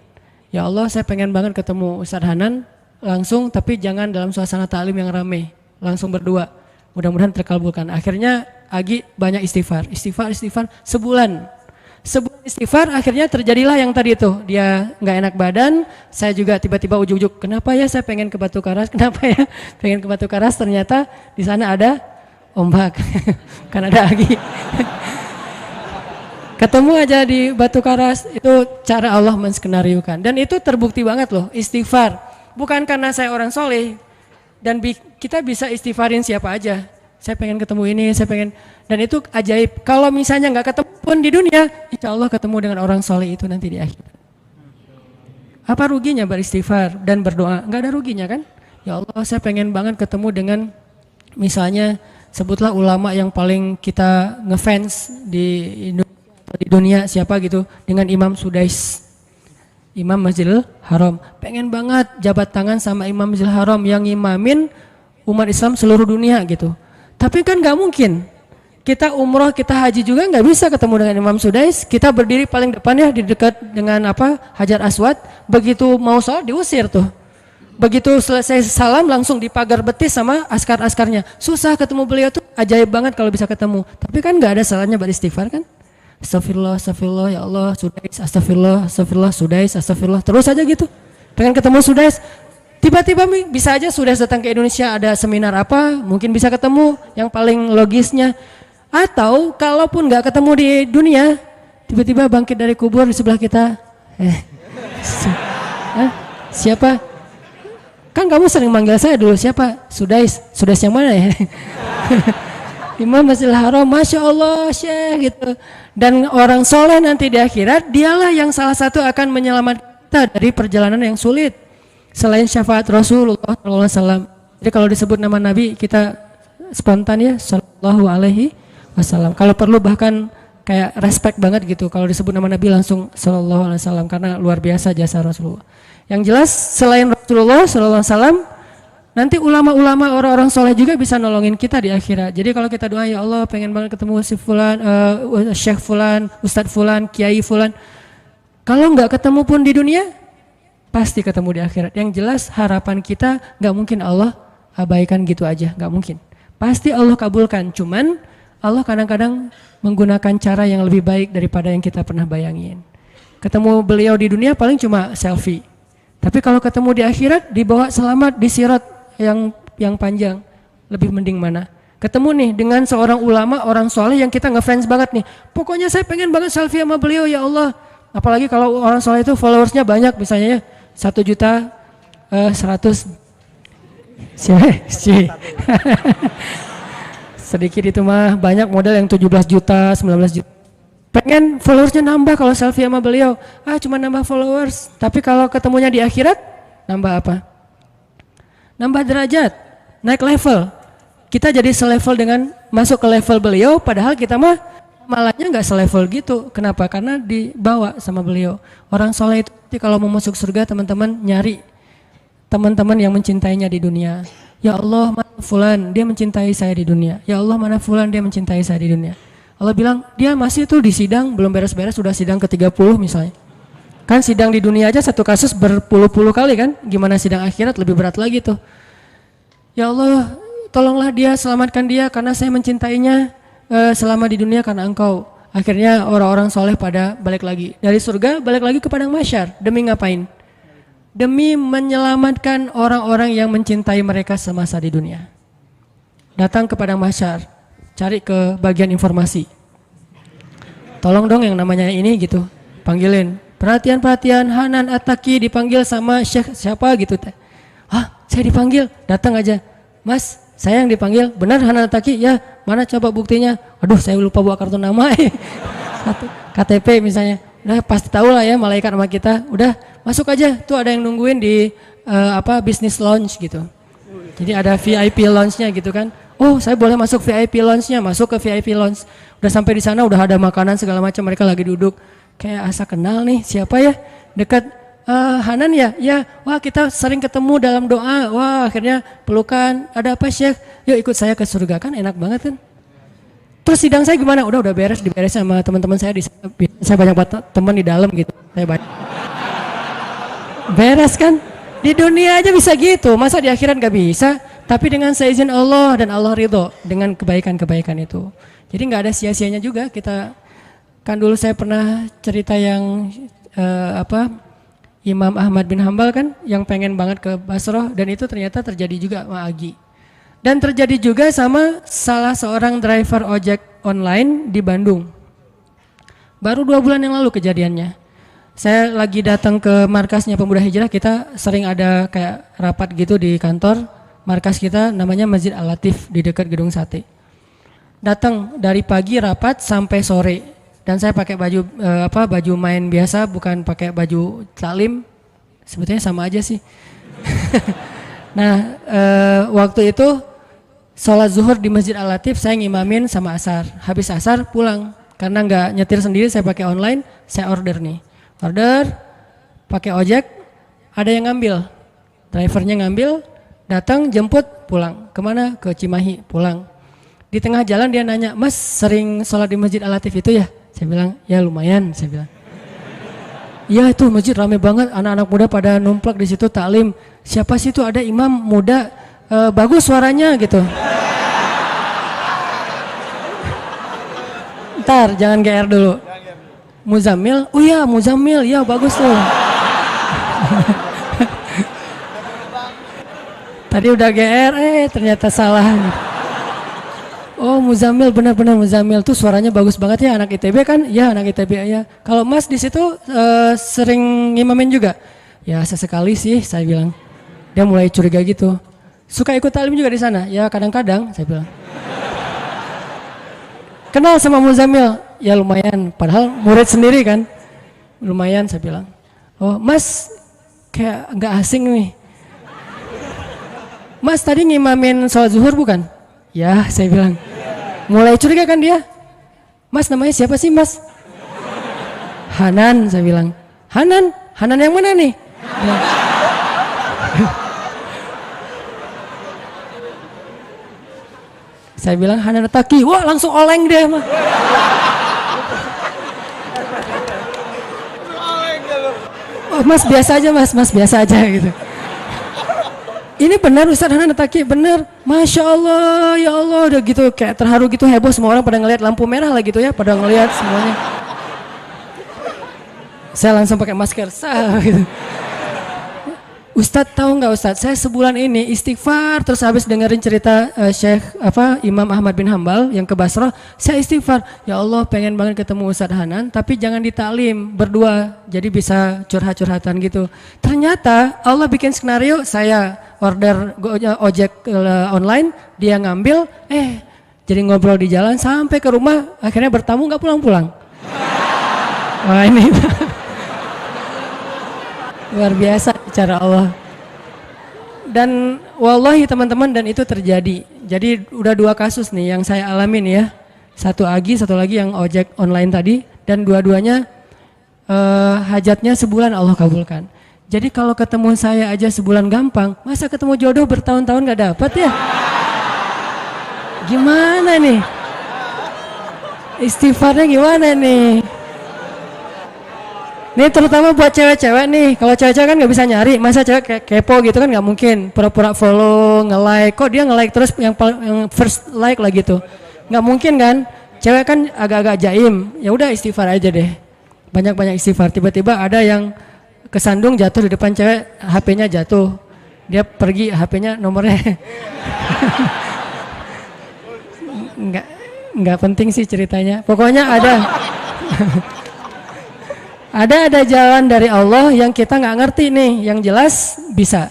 ya Allah saya pengen banget ketemu Ustadz Hanan langsung, tapi jangan dalam suasana ta'lim yang ramai, langsung berdua. Mudah-mudahan terkabulkan. Akhirnya Agi banyak istighfar sebulan istighfar, akhirnya terjadilah yang tadi itu. Dia nggak enak badan, saya juga tiba-tiba ujuk-ujuk, kenapa ya saya pengen ke Batu Karas, kenapa ya pengen ke Batu Karas, ternyata di sana ada ombak, kan ada Agi. Ketemu aja di Batu Karas, itu cara Allah menskenariokan. Dan itu terbukti banget loh, istighfar. Bukan karena saya orang soleh, dan kita bisa istighfarin siapa aja. Saya pengen ketemu ini, saya pengen, dan itu ajaib. Kalau misalnya nggak ketemu pun di dunia, insya Allah ketemu dengan orang soleh itu nanti di akhir. Apa ruginya beristighfar dan berdoa? Nggak ada ruginya kan? Ya Allah, saya pengen banget ketemu dengan misalnya sebutlah ulama yang paling kita ngefans di dunia siapa gitu, dengan Imam Sudais, Imam Masjidil Haram. Pengen banget jabat tangan sama Imam Masjidil Haram yang imamin umat Islam seluruh dunia gitu. Tapi kan nggak mungkin. Kita umroh, kita haji juga nggak bisa ketemu dengan Imam Sudais. Kita berdiri paling depan ya di dekat dengan Hajar Aswad. Begitu mau sholat diusir tuh. Begitu selesai salam langsung dipagar betis sama askar-askarnya. Susah ketemu beliau tuh, ajaib banget kalau bisa ketemu. Tapi kan nggak ada salahnya beristighfar kan? Astagfirullah, astagfirullah, ya Allah, Sudais, astagfirullah, astagfirullah, Sudais, astagfirullah. Terus aja gitu. Pengen ketemu Sudais. Tiba-tiba bisa aja sudah datang ke Indonesia, ada seminar apa, mungkin bisa ketemu, yang paling logisnya. Atau kalaupun nggak ketemu di dunia, tiba-tiba bangkit dari kubur di sebelah kita. Siapa? Kan kamu sering manggil saya dulu, siapa? Sudais yang mana ya? Imam Masjidil Haram, Masya Allah Syekh gitu. Dan orang soleh nanti di akhirat, dialah yang salah satu akan menyelamatkan kita dari perjalanan yang sulit. Selain syafaat Rasulullah SAW. Jadi kalau disebut nama Nabi kita spontan ya, Sallallahu Alaihi wasallam. Kalau perlu bahkan kayak respect banget gitu kalau disebut nama Nabi langsung sallallahu alaihi wasallam karena luar biasa jasa Rasulullah. Yang jelas selain Rasulullah sallallahu alaihi wasallam, nanti ulama-ulama orang-orang soleh juga bisa nolongin kita di akhirat. Jadi kalau kita doa, ya Allah pengen banget ketemu si fulan, Syekh fulan, Ustadz fulan, Kiai fulan. Kalau nggak ketemu pun di dunia, pasti ketemu di akhirat. Yang jelas harapan kita nggak mungkin Allah abaikan gitu aja, nggak mungkin. Pasti Allah kabulkan. Cuman Allah kadang-kadang menggunakan cara yang lebih baik daripada yang kita pernah bayangin. Ketemu beliau di dunia paling cuma selfie. Tapi kalau ketemu di akhirat, dibawa selamat di sirat yang panjang, lebih mending mana? Ketemu nih dengan seorang ulama, orang soleh yang kita ngefans banget nih. Pokoknya saya pengen banget selfie sama beliau, ya Allah. Apalagi kalau orang soleh itu followersnya banyak, misalnya ya 1.100.000. Sedikit itu mah, banyak model yang 17 juta, 19 juta. Pengen followersnya nambah kalau selfie sama beliau. Cuma nambah followers. Tapi kalau ketemunya di akhirat, nambah apa? Nambah derajat, naik level. Kita jadi selevel dengan masuk ke level beliau, padahal kita mah malahnya nggak selevel gitu. Kenapa? Karena dibawa sama beliau. Orang soleh itu kalau mau masuk surga, teman-teman nyari teman-teman yang mencintainya di dunia. Ya Allah, mana fulan, dia mencintai saya di dunia. Ya Allah, mana fulan, dia mencintai saya di dunia. Allah bilang, dia masih tuh di sidang, belum beres-beres, sudah sidang ke-30 misalnya. Kan sidang di dunia aja satu kasus berpuluh-puluh kali kan, gimana sidang akhirat lebih berat lagi tuh. Ya Allah, tolonglah dia, selamatkan dia karena saya mencintainya selama di dunia karena engkau. Akhirnya orang-orang soleh pada balik lagi. Dari surga balik lagi ke padang mahsyar. Demi ngapain? Demi menyelamatkan orang-orang yang mencintai mereka semasa di dunia. Datang ke padang mahsyar, cari ke bagian informasi. Tolong dong yang namanya ini gitu, panggilin. Perhatian-perhatian, Hanan At-Taki dipanggil sama Syekh siapa gitu. Saya dipanggil, datang aja. Mas, saya yang dipanggil, benar Hanan At-Taki? Ya, mana coba buktinya? Aduh, saya lupa bawa kartu nama. KTP misalnya. Udah pasti tahu lah ya malaikat sama kita. Udah masuk aja, tuh ada yang nungguin di business lounge gitu. Jadi ada VIP lounge-nya gitu kan. Oh, saya boleh masuk VIP lounge-nya, masuk ke VIP lounge. Udah sampai di sana udah ada makanan segala macam, mereka lagi duduk. Kayak asa kenal nih, siapa ya? Dekat Hanan ya? Ya, wah kita sering ketemu dalam doa. Wah, akhirnya pelukan. Ada apa, Syekh? Yuk ikut saya ke surga, kan enak banget kan? Terus sidang saya gimana? Udah beres, diberes sama teman-teman saya di sana. Saya banyak teman di dalam gitu. Saya banyak. Beres kan? Di dunia aja bisa gitu, masa di akhirat gak bisa? Tapi dengan seizin Allah dan Allah ridho dengan kebaikan-kebaikan itu. Jadi nggak ada sia-sianya juga. Kita kan dulu saya pernah cerita yang Imam Ahmad bin Hambal kan yang pengen banget ke Basrah, dan itu ternyata terjadi juga sama Agi. Dan terjadi juga sama salah seorang driver ojek online di Bandung. Baru 2 bulan yang lalu kejadiannya. Saya lagi datang ke markasnya Pemuda Hijrah, kita sering ada kayak rapat gitu di kantor. Markas kita namanya Masjid Al-Latif di dekat Gedung Sate. Datang dari pagi rapat sampai sore, dan saya pakai baju baju main biasa, bukan pakai baju taklim. Sebetulnya sama aja sih. Nah, waktu itu sholat zuhur di Masjid Al-Latif, saya ngimamin sama asar. Habis asar pulang, karena nggak nyetir sendiri, saya pakai online, saya order nih. Order, pakai ojek, ada yang ngambil, drivernya ngambil, datang jemput pulang. Kemana? Ke Cimahi, pulang. Di tengah jalan dia nanya, Mas sering sholat di Masjid Al-Latif itu ya? Saya bilang, ya lumayan, saya bilang. Iya itu masjid rame banget, anak-anak muda pada numplak di situ taklim. Siapa sih itu, ada imam muda, bagus suaranya gitu. Ntar jangan GR dulu. Muzammil, oh iya Muzammil, ya bagus tuh. Tadi udah GR, ternyata salah. Oh Muzammil, benar-benar Muzammil tuh suaranya bagus banget ya, anak ITB kan? Ya anak ITB ya. Kalau Mas di situ sering ngimamin juga? Ya sesekali sih, saya bilang. Dia mulai curiga gitu. Suka ikut taklim juga di sana? Ya kadang-kadang, saya bilang. Kenal sama Muzammil? Ya lumayan, padahal murid sendiri kan. Lumayan, saya bilang. Oh Mas, kayak nggak asing nih. Mas tadi ngimamin sholat zuhur bukan? Ya, saya bilang. Mulai curiga kan dia. Mas namanya siapa sih mas? Hanan, saya bilang. Hanan? Hanan yang mana nih? Ya. Saya bilang Hanan Taki. Wah langsung oleng deh mah. Oh, mas biasa aja mas biasa aja gitu. Ini benar Ustadz Hanan Taki, benar. Masya Allah, ya Allah, udah gitu kayak terharu gitu, heboh, semua orang pada ngelihat lampu merah lah gitu ya, pada ngelihat semuanya. Saya langsung pakai masker, gitu. Ustadz tahu nggak Ustadz, saya sebulan ini istighfar terus habis dengerin cerita Syekh Imam Ahmad bin Hambal yang ke Basrah, saya istighfar, ya Allah pengen banget ketemu Ustadz Hanan, tapi jangan ditaklim berdua, jadi bisa curhat-curhatan gitu. Ternyata Allah bikin skenario, saya order ojek online, dia ngambil, jadi ngobrol di jalan sampai ke rumah, akhirnya bertamu nggak pulang-pulang. Wah ini luar biasa cara Allah. Dan wallahi teman-teman, dan itu terjadi. Jadi udah 2 kasus nih yang saya alamin ya. Satu lagi yang ojek online tadi, dan dua-duanya hajatnya sebulan Allah kabulkan. Jadi kalau ketemu saya aja sebulan gampang, masa ketemu jodoh bertahun-tahun gak dapat ya? Gimana nih? Istighfarnya gimana nih? Ini terutama buat cewek-cewek nih. Kalau cewek-cewek kan nggak bisa nyari, masa cewek kepo gitu kan nggak mungkin. Pura-pura follow, nge-like. Kok dia nge-like terus yang first like lah gitu? Nggak mungkin kan? Cewek kan agak-agak jaim. Ya udah istighfar aja deh. Banyak-banyak istighfar. Tiba-tiba ada yang kesandung jatuh di depan cewek, HP-nya jatuh. Dia pergi, HP-nya nomornya. Nggak penting sih ceritanya. Pokoknya ada. Ada jalan dari Allah yang kita nggak ngerti nih, yang jelas bisa.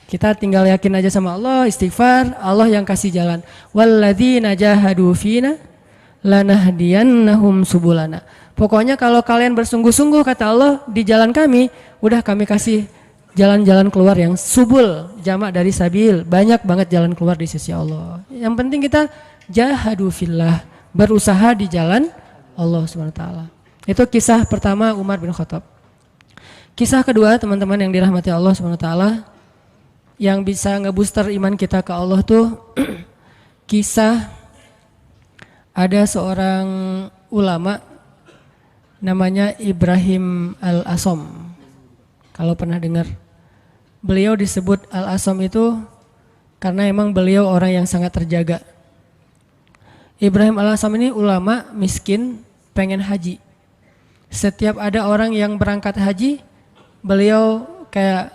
Kita tinggal yakin aja sama Allah, istighfar, Allah yang kasih jalan. Walladzina jahadu fina lanahdiyannahum subulana. Pokoknya kalau kalian bersungguh-sungguh kata Allah di jalan kami, udah kami kasih jalan-jalan keluar yang subul, jamak dari sabil, banyak banget jalan keluar di sisi Allah. Yang penting kita jahadu fillah, berusaha di jalan Allah Subhanahu wa taala. Itu kisah pertama Umar bin Khattab. Kisah kedua teman-teman yang dirahmati Allah SWT, yang bisa ngebooster iman kita ke Allah tuh kisah ada seorang ulama namanya Ibrahim Al-Asom. Kalau pernah dengar, beliau disebut Al-Asom itu karena emang beliau orang yang sangat terjaga. Ibrahim Al-Asom ini ulama miskin, pengen haji. Setiap ada orang yang berangkat haji, beliau kayak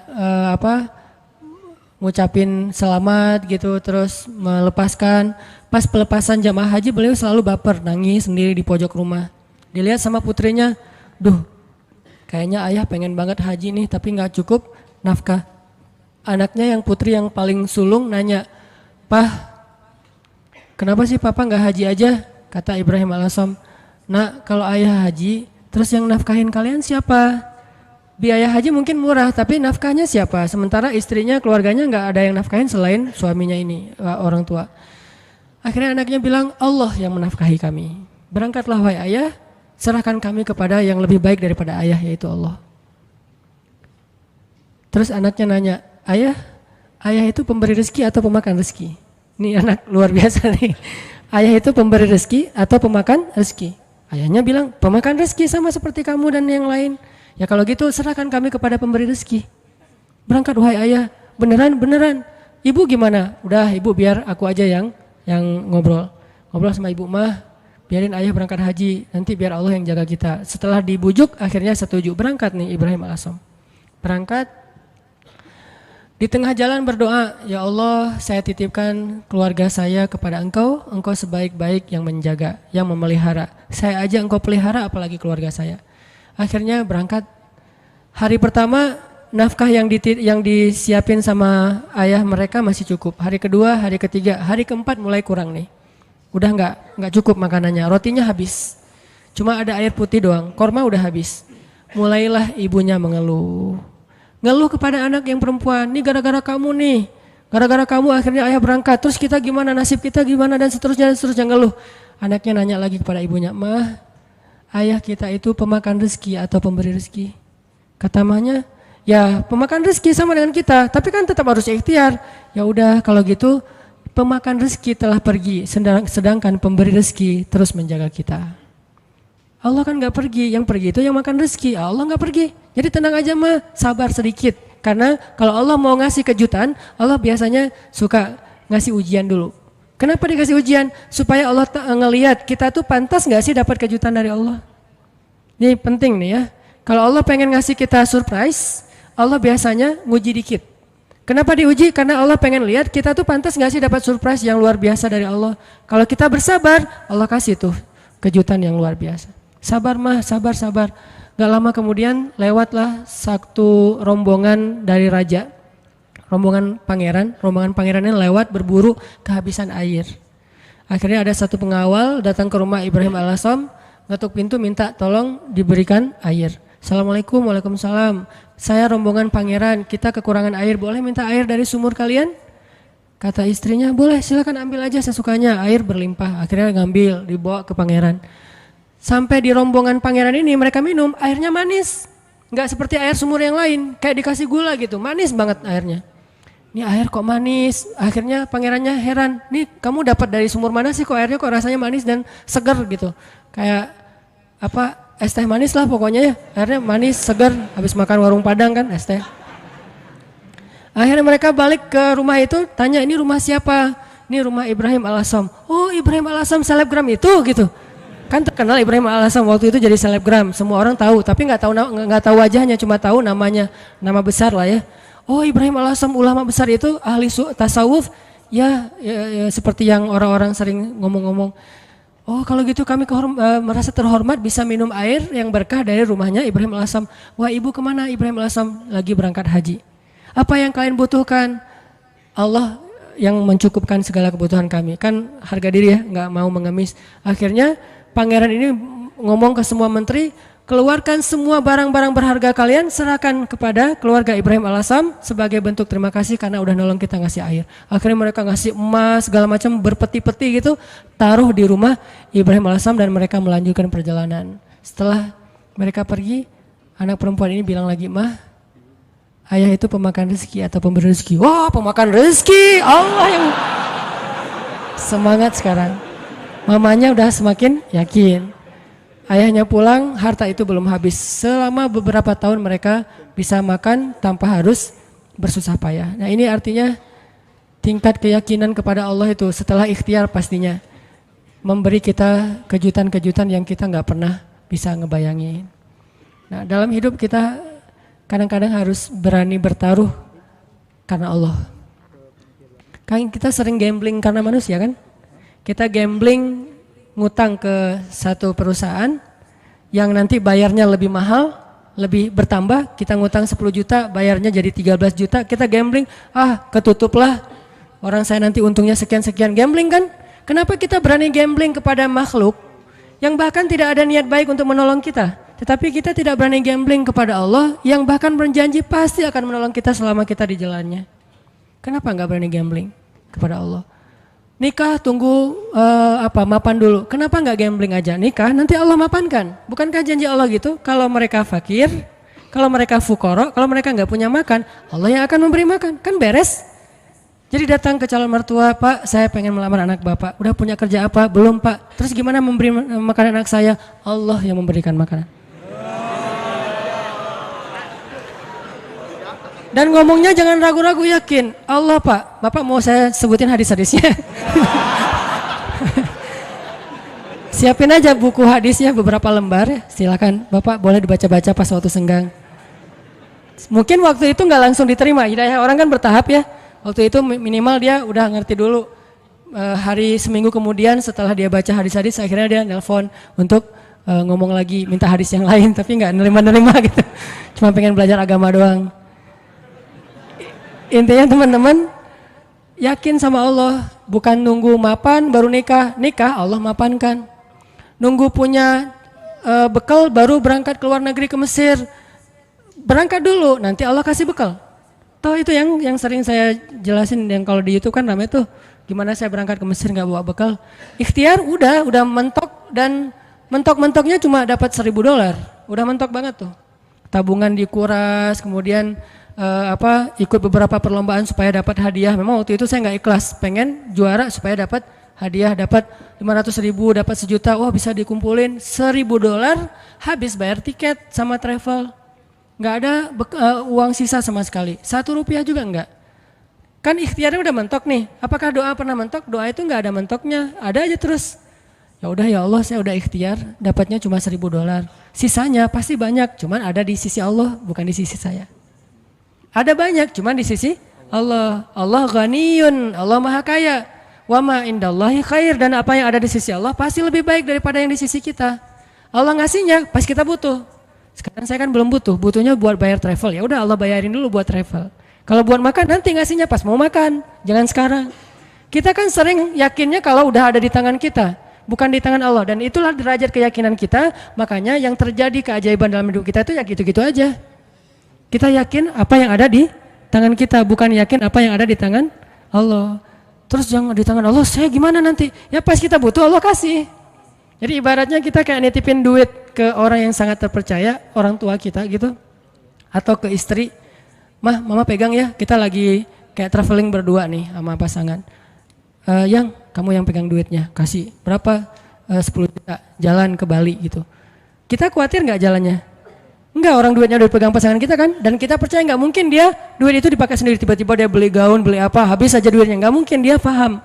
ngucapin selamat gitu, terus melepaskan. Pas pelepasan jamaah haji, beliau selalu baper, nangis sendiri di pojok rumah. Dilihat sama putrinya, kayaknya ayah pengen banget haji nih, tapi nggak cukup nafkah. Anaknya yang putri yang paling sulung nanya, "Pah, kenapa sih papa nggak haji aja?" Kata Ibrahim Al-Asom, "Nak, kalau ayah haji, terus yang nafkahin kalian siapa? Biaya haji mungkin murah, tapi nafkahnya siapa? Sementara istrinya, keluarganya nggak ada yang nafkahin selain suaminya ini, orang tua." Akhirnya anaknya bilang, "Allah yang menafkahi kami. Berangkatlah wahai ayah, serahkan kami kepada yang lebih baik daripada ayah, yaitu Allah." Terus anaknya nanya, ayah itu pemberi rezeki atau pemakan rezeki?" Ini anak luar biasa nih. Ayah itu pemberi rezeki atau pemakan rezeki? Ayahnya bilang, "Pemakan rezeki sama seperti kamu dan yang lain." "Ya kalau gitu serahkan kami kepada pemberi rezeki." "Berangkat wahai ayah." Beneran. "Ibu gimana?" "Udah ibu biar aku aja yang ngobrol sama ibu mah. Biarin ayah berangkat haji, nanti biar Allah yang jaga kita." Setelah dibujuk akhirnya setuju. Berangkat nih Ibrahim Al-Asom. Berangkat. Di tengah jalan berdoa, "Ya Allah, saya titipkan keluarga saya kepada Engkau. Engkau sebaik-baik yang menjaga, yang memelihara. Saya aja Engkau pelihara, apalagi keluarga saya." Akhirnya berangkat. Hari pertama nafkah yang disiapin sama ayah mereka masih cukup. Hari kedua, hari ketiga, hari keempat mulai kurang nih. Udah nggak cukup makanannya, rotinya habis. Cuma ada air putih doang, korma udah habis. Mulailah ibunya mengeluh kepada anak yang perempuan, "Nih gara-gara kamu nih, Gara-gara kamu akhirnya ayah berangkat, terus kita gimana, nasib kita gimana, dan seterusnya ngeluh. Anaknya nanya lagi kepada ibunya, "Mah, ayah kita itu pemakan rezeki atau pemberi rezeki?" Kata mahnya, "Ya pemakan rezeki sama dengan kita, tapi kan tetap harus ikhtiar." Ya udah kalau gitu, pemakan rezeki telah pergi, sedangkan pemberi rezeki terus menjaga kita. Allah kan gak pergi, yang pergi itu yang makan rezeki, Allah gak pergi. Jadi tenang aja mah, sabar sedikit. Karena kalau Allah mau ngasih kejutan, Allah biasanya suka ngasih ujian dulu. Kenapa dikasih ujian? Supaya Allah ngelihat kita tuh pantas gak sih dapat kejutan dari Allah. Ini penting nih ya. Kalau Allah pengen ngasih kita surprise, Allah biasanya nguji dikit. Kenapa diuji? Karena Allah pengen lihat kita tuh pantas gak sih dapat surprise yang luar biasa dari Allah. Kalau kita bersabar, Allah kasih tuh kejutan yang luar biasa. Sabar mah, sabar. Gak lama kemudian lewatlah satu rombongan dari raja. Rombongan pangerannya lewat berburu kehabisan air. Akhirnya ada satu pengawal datang ke rumah Ibrahim alaihissalam, ngetuk pintu minta tolong diberikan air. Assalamualaikum, waalaikumsalam. Saya rombongan pangeran, kita kekurangan air, boleh minta air dari sumur kalian? Kata istrinya, boleh silakan ambil aja sesukanya, air berlimpah. Akhirnya ngambil, dibawa ke pangeran. Sampai di rombongan pangeran ini mereka minum, airnya manis. Nggak seperti air sumur yang lain, kayak dikasih gula gitu, manis banget airnya. Ini air kok manis, akhirnya pangerannya heran. Nih kamu dapat dari sumur mana sih kok airnya kok rasanya manis dan segar gitu. Kayak apa, es teh manis lah pokoknya ya, airnya manis, segar, habis makan warung Padang kan es teh. Akhirnya mereka balik ke rumah itu, tanya ini rumah siapa? Ini rumah Ibrahim alaihissalam. Oh Ibrahim alaihissalam selebgram itu gitu. Kan terkenal Ibrahim alaihissalam waktu itu jadi selebgram, semua orang tahu, tapi nggak tahu wajahnya, cuma tahu namanya, nama besar lah ya. Oh Ibrahim alaihissalam ulama besar itu ahli tasawuf, ya seperti yang orang-orang sering ngomong-ngomong. Oh kalau gitu kami merasa terhormat bisa minum air yang berkah dari rumahnya Ibrahim alaihissalam. Wah ibu kemana? Ibrahim alaihissalam lagi berangkat haji. Apa yang kalian butuhkan? Allah yang mencukupkan segala kebutuhan kami. Kan harga diri ya, nggak mau mengemis. Akhirnya pangeran ini ngomong ke semua menteri, keluarkan semua barang-barang berharga kalian, serahkan kepada keluarga Ibrahim alaihissalam sebagai bentuk terima kasih karena udah nolong kita ngasih air. Akhirnya mereka ngasih emas segala macam berpeti-peti gitu, taruh di rumah Ibrahim alaihissalam dan mereka melanjutkan perjalanan. Setelah mereka pergi, anak perempuan ini bilang lagi, "Mah, ayah itu pemakan rezeki atau pemberi rezeki?" Wah, pemakan rezeki, Allah yang semangat sekarang. Mamanya udah semakin yakin. Ayahnya pulang, harta itu belum habis. Selama beberapa tahun mereka bisa makan tanpa harus bersusah payah. Nah ini artinya tingkat keyakinan kepada Allah itu setelah ikhtiar pastinya memberi kita kejutan-kejutan yang kita nggak pernah bisa ngebayangin. Nah dalam hidup kita kadang-kadang harus berani bertaruh karena Allah. Kan kita sering gambling karena manusia kan? Kita gambling ngutang ke satu perusahaan yang nanti bayarnya lebih mahal, lebih bertambah, kita ngutang 10 juta, bayarnya jadi 13 juta, kita gambling, ketutup lah, orang saya nanti untungnya sekian-sekian, gambling kan? Kenapa kita berani gambling kepada makhluk yang bahkan tidak ada niat baik untuk menolong kita, tetapi kita tidak berani gambling kepada Allah yang bahkan berjanji pasti akan menolong kita selama kita di jalannya. Kenapa nggak berani gambling kepada Allah? Nikah tunggu mapan dulu. Kenapa nggak gambling aja? Nikah nanti Allah mapankan. Bukankah janji Allah gitu? Kalau mereka fakir, kalau mereka fukoro, kalau mereka nggak punya makan, Allah yang akan memberi makan. Kan beres. Jadi datang ke calon mertua, "Pak, saya pengen melamar anak Bapak. Udah punya kerja apa? Belum Pak. Terus gimana memberi makan anak saya?" Allah yang memberikan makanan. Dan ngomongnya jangan ragu-ragu, yakin. Allah Pak, Bapak mau saya sebutin hadis-hadisnya. Siapin aja buku hadisnya beberapa lembar ya. Silakan Bapak boleh dibaca-baca pas waktu senggang. Mungkin waktu itu nggak langsung diterima, hidayah orang kan bertahap ya. Waktu itu minimal dia udah ngerti dulu. Hari seminggu kemudian setelah dia baca hadis-hadis akhirnya dia nelpon untuk ngomong lagi minta hadis yang lain, tapi nggak nerima-nerima gitu. Cuma pengen belajar agama doang. Intinya teman-teman yakin sama Allah, bukan nunggu mapan baru nikah, nikah Allah mapankan. Nunggu punya bekal baru berangkat ke luar negeri ke Mesir, berangkat dulu nanti Allah kasih bekal. Toh itu yang sering saya jelasin yang kalau di YouTube kan namanya tuh gimana saya berangkat ke Mesir nggak bawa bekal. Ikhtiar udah mentok dan mentok-mentoknya cuma dapat $1.000. Udah mentok banget tuh. Tabungan dikuras, kemudian ikut beberapa perlombaan supaya dapat hadiah. Memang waktu itu saya nggak ikhlas, pengen juara supaya dapat hadiah, dapat 500.000, dapat 1 juta. Wah bisa dikumpulin $1.000, habis bayar tiket sama travel. Nggak ada uang sisa sama sekali, Rp1 juga enggak. Kan ikhtiarnya udah mentok nih. Apakah doa pernah mentok? Doa itu nggak ada mentoknya, ada aja terus. Ya udah ya Allah, saya udah ikhtiar, dapatnya cuma $1.000. Sisanya pasti banyak, cuman ada di sisi Allah, bukan di sisi saya. Ada banyak, cuman di sisi Allah. Allah ghaniyun, Allah maha kaya. Wa ma indallahi khair, dan apa yang ada di sisi Allah pasti lebih baik daripada yang di sisi kita. Allah ngasihnya pas kita butuh. Sekarang saya kan belum butuh, butuhnya buat bayar travel. Ya udah Allah bayarin dulu buat travel. Kalau buat makan nanti ngasihnya pas mau makan, jangan sekarang. Kita kan sering yakinnya kalau udah ada di tangan kita, bukan di tangan Allah, dan itulah derajat keyakinan kita. Makanya yang terjadi keajaiban dalam hidup kita itu ya gitu-gitu aja. Kita yakin apa yang ada di tangan kita, bukan yakin apa yang ada di tangan Allah. Terus jangan di tangan Allah, saya gimana nanti? Ya pas kita butuh Allah kasih. Jadi ibaratnya kita kayak nitipin duit ke orang yang sangat terpercaya, orang tua kita gitu. Atau ke istri, mah mama pegang ya, kita lagi kayak traveling berdua nih sama pasangan. Yang kamu yang pegang duitnya, kasih berapa? 10 juta, jalan ke Bali gitu. Kita khawatir nggak jalannya? Enggak, orang duitnya udah pegang pasangan kita kan, dan kita percaya nggak mungkin dia duit itu dipakai sendiri, tiba-tiba dia beli gaun, beli apa, habis aja duitnya. Nggak mungkin, dia paham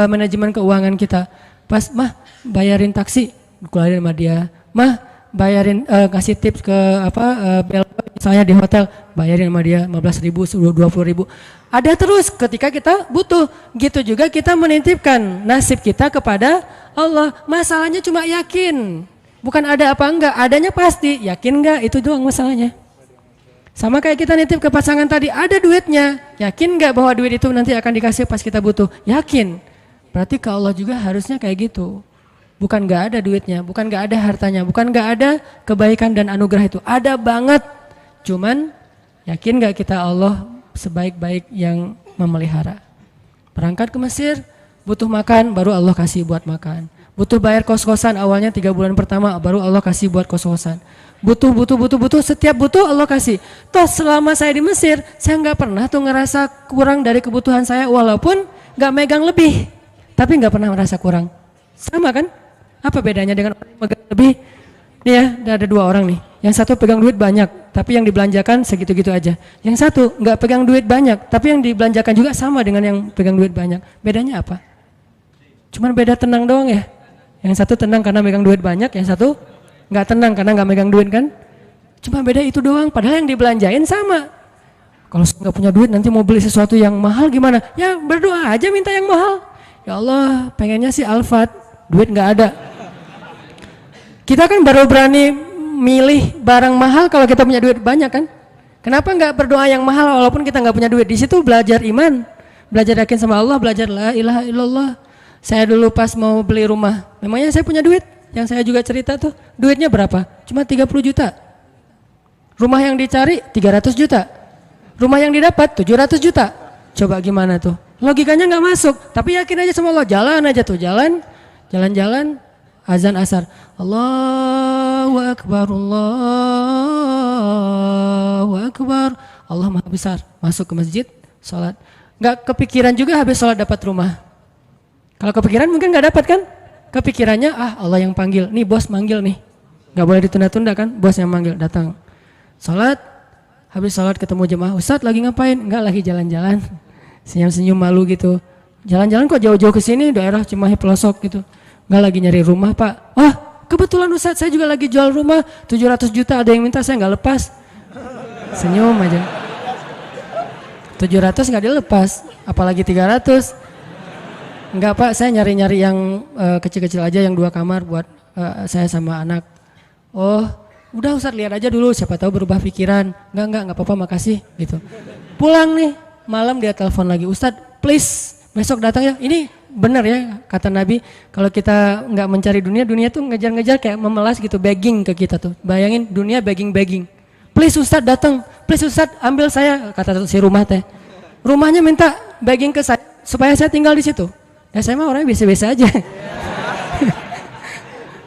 manajemen keuangan kita. Pas mah bayarin taksi, keluarin sama dia. Mah bayarin kasih tips ke bel misalnya di hotel, bayarin sama dia 15.000, 20.000. Ada terus ketika kita butuh. Gitu juga kita menitipkan nasib kita kepada Allah. Masalahnya cuma yakin. Bukan ada apa enggak, adanya pasti, yakin enggak, itu doang masalahnya. Sama kayak kita nitip ke pasangan tadi, ada duitnya, yakin enggak bahwa duit itu nanti akan dikasih pas kita butuh? Yakin. Berarti ke Allah juga harusnya kayak gitu. Bukan enggak ada duitnya, bukan enggak ada hartanya, bukan enggak ada kebaikan dan anugerah itu. Ada banget. Cuman yakin enggak kita Allah sebaik-baik yang memelihara? Berangkat ke Mesir, butuh makan, baru Allah kasih buat makan. Butuh bayar kos-kosan awalnya 3 bulan pertama, baru Allah kasih buat kos-kosan. Butuh, setiap butuh Allah kasih. Toh selama saya di Mesir, saya nggak pernah tuh ngerasa kurang dari kebutuhan saya, walaupun nggak megang lebih, tapi nggak pernah merasa kurang. Sama kan? Apa bedanya dengan orang yang megang lebih? Nih ya, ada 2 orang nih. Yang satu pegang duit banyak, tapi yang dibelanjakan segitu-gitu aja. Yang satu nggak pegang duit banyak, tapi yang dibelanjakan juga sama dengan yang pegang duit banyak. Bedanya apa? Cuman beda tenang doang ya. Yang satu tenang karena megang duit banyak, yang satu nggak tenang karena nggak megang duit kan. Cuma beda itu doang, padahal yang dibelanjain sama. Kalau nggak punya duit nanti mau beli sesuatu yang mahal gimana? Ya berdoa aja minta yang mahal. Ya Allah pengennya sih Alphard, duit nggak ada. Kita kan baru berani milih barang mahal kalau kita punya duit banyak kan. Kenapa nggak berdoa yang mahal walaupun kita nggak punya duit? Di situ belajar iman, belajar yakin sama Allah, belajar la ilaha illallah. Saya dulu pas mau beli rumah, memangnya saya punya duit? Yang saya juga cerita tuh, duitnya berapa? Cuma 30 juta. Rumah yang dicari 300 juta. Rumah yang didapat 700 juta. Coba gimana tuh? Logikanya nggak masuk, tapi yakin aja sama Allah. Jalan aja tuh, jalan-jalan, azan asar. Allahu Akbar, Allahu Akbar. Allah Maha Besar. Masuk ke masjid, sholat. Nggak kepikiran juga habis sholat dapat rumah. Kalau kepikiran mungkin nggak dapat kan? Kepikirannya Allah yang panggil, nih bos manggil nih, nggak boleh ditunda-tunda kan? Bos yang manggil, datang, sholat, habis sholat ketemu jemaah, Ustadz lagi ngapain? Nggak, lagi jalan-jalan, senyum-senyum malu gitu. Jalan-jalan kok jauh-jauh ke sini, daerah Cimahi pelosok gitu. Nggak, lagi nyari rumah Pak. Kebetulan Ustadz saya juga lagi jual rumah 700 juta, ada yang minta saya nggak lepas. Senyum aja. 700 nggak dilepas, apalagi 300. Enggak Pak, saya nyari-nyari yang kecil-kecil aja, yang 2 kamar buat saya sama anak. Oh, udah Ustadz lihat aja dulu, siapa tahu berubah pikiran. Enggak apa-apa, makasih gitu. Pulang nih, malam dia telepon lagi, Ustadz please besok datang ya. Ini benar ya kata Nabi, kalau kita nggak mencari dunia, dunia tuh ngejar-ngejar kayak memelas gitu, begging ke kita tuh. Bayangin dunia begging, Please Ustadz datang, please Ustadz ambil saya, kata si rumah teh. Rumahnya minta begging ke saya supaya saya tinggal di situ. Ya saya mah orangnya biasa-biasa aja.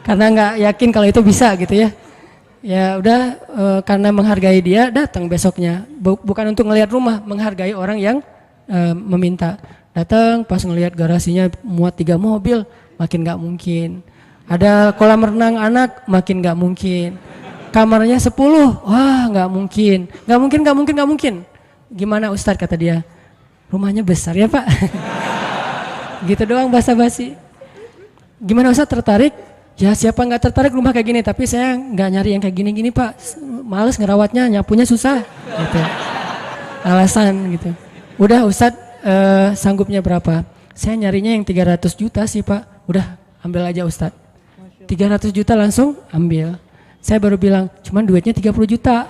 Karena nggak yakin kalau itu bisa gitu ya. Ya udah karena menghargai dia datang besoknya. Bukan untuk ngelihat rumah, menghargai orang yang meminta. Datang pas ngelihat garasinya muat 3 mobil, makin nggak mungkin. Ada kolam renang anak, makin nggak mungkin. Kamarnya 10, wah nggak mungkin. Nggak mungkin. Gimana Ustadz, kata dia, rumahnya besar ya Pak. Gitu doang basa-basi. Gimana Ustadz, tertarik? Ya siapa nggak tertarik rumah kayak gini, tapi saya nggak nyari yang kayak gini-gini Pak. Males ngerawatnya, nyapunya susah. Gitu. Alasan gitu. Udah Ustadz, sanggupnya berapa? Saya nyarinya yang 300 juta sih Pak. Udah ambil aja Ustadz. 300 juta langsung ambil. Saya baru bilang, cuman duitnya 30 juta.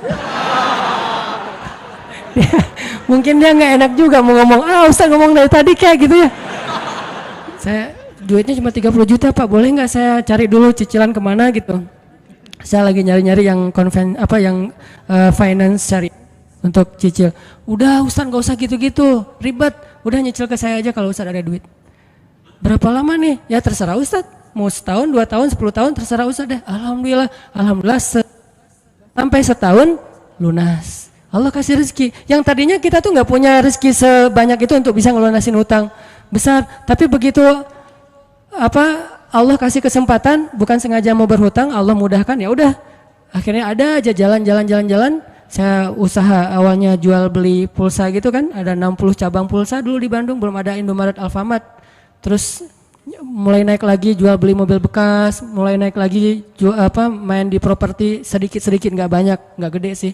Mungkin dia nggak enak juga mau ngomong, Ustadz ngomong dari tadi kayak gitu ya. Saya duitnya cuma 30 juta Pak, boleh nggak saya cari dulu cicilan kemana gitu. Saya lagi nyari-nyari yang finance cari untuk cicil. Udah Ustadz nggak usah gitu-gitu, ribet. Udah nyicil ke saya aja kalau Ustadz ada duit. Berapa lama nih? Ya terserah Ustadz. Mau setahun, 2 tahun, 10 tahun, terserah Ustadz deh. Alhamdulillah sampai setahun lunas. Allah kasih rezeki. Yang tadinya kita tuh nggak punya rezeki sebanyak itu untuk bisa ngelunasin utang besar. Tapi begitu Allah kasih kesempatan, bukan sengaja mau berhutang, Allah mudahkan, ya udah. Akhirnya ada aja jalan. Saya usaha awalnya jual beli pulsa gitu kan, ada 60 cabang pulsa dulu di Bandung, belum ada Indomaret, Alfamart. Terus mulai naik lagi jual beli mobil bekas, mulai naik lagi main di properti sedikit-sedikit, nggak banyak, nggak gede sih.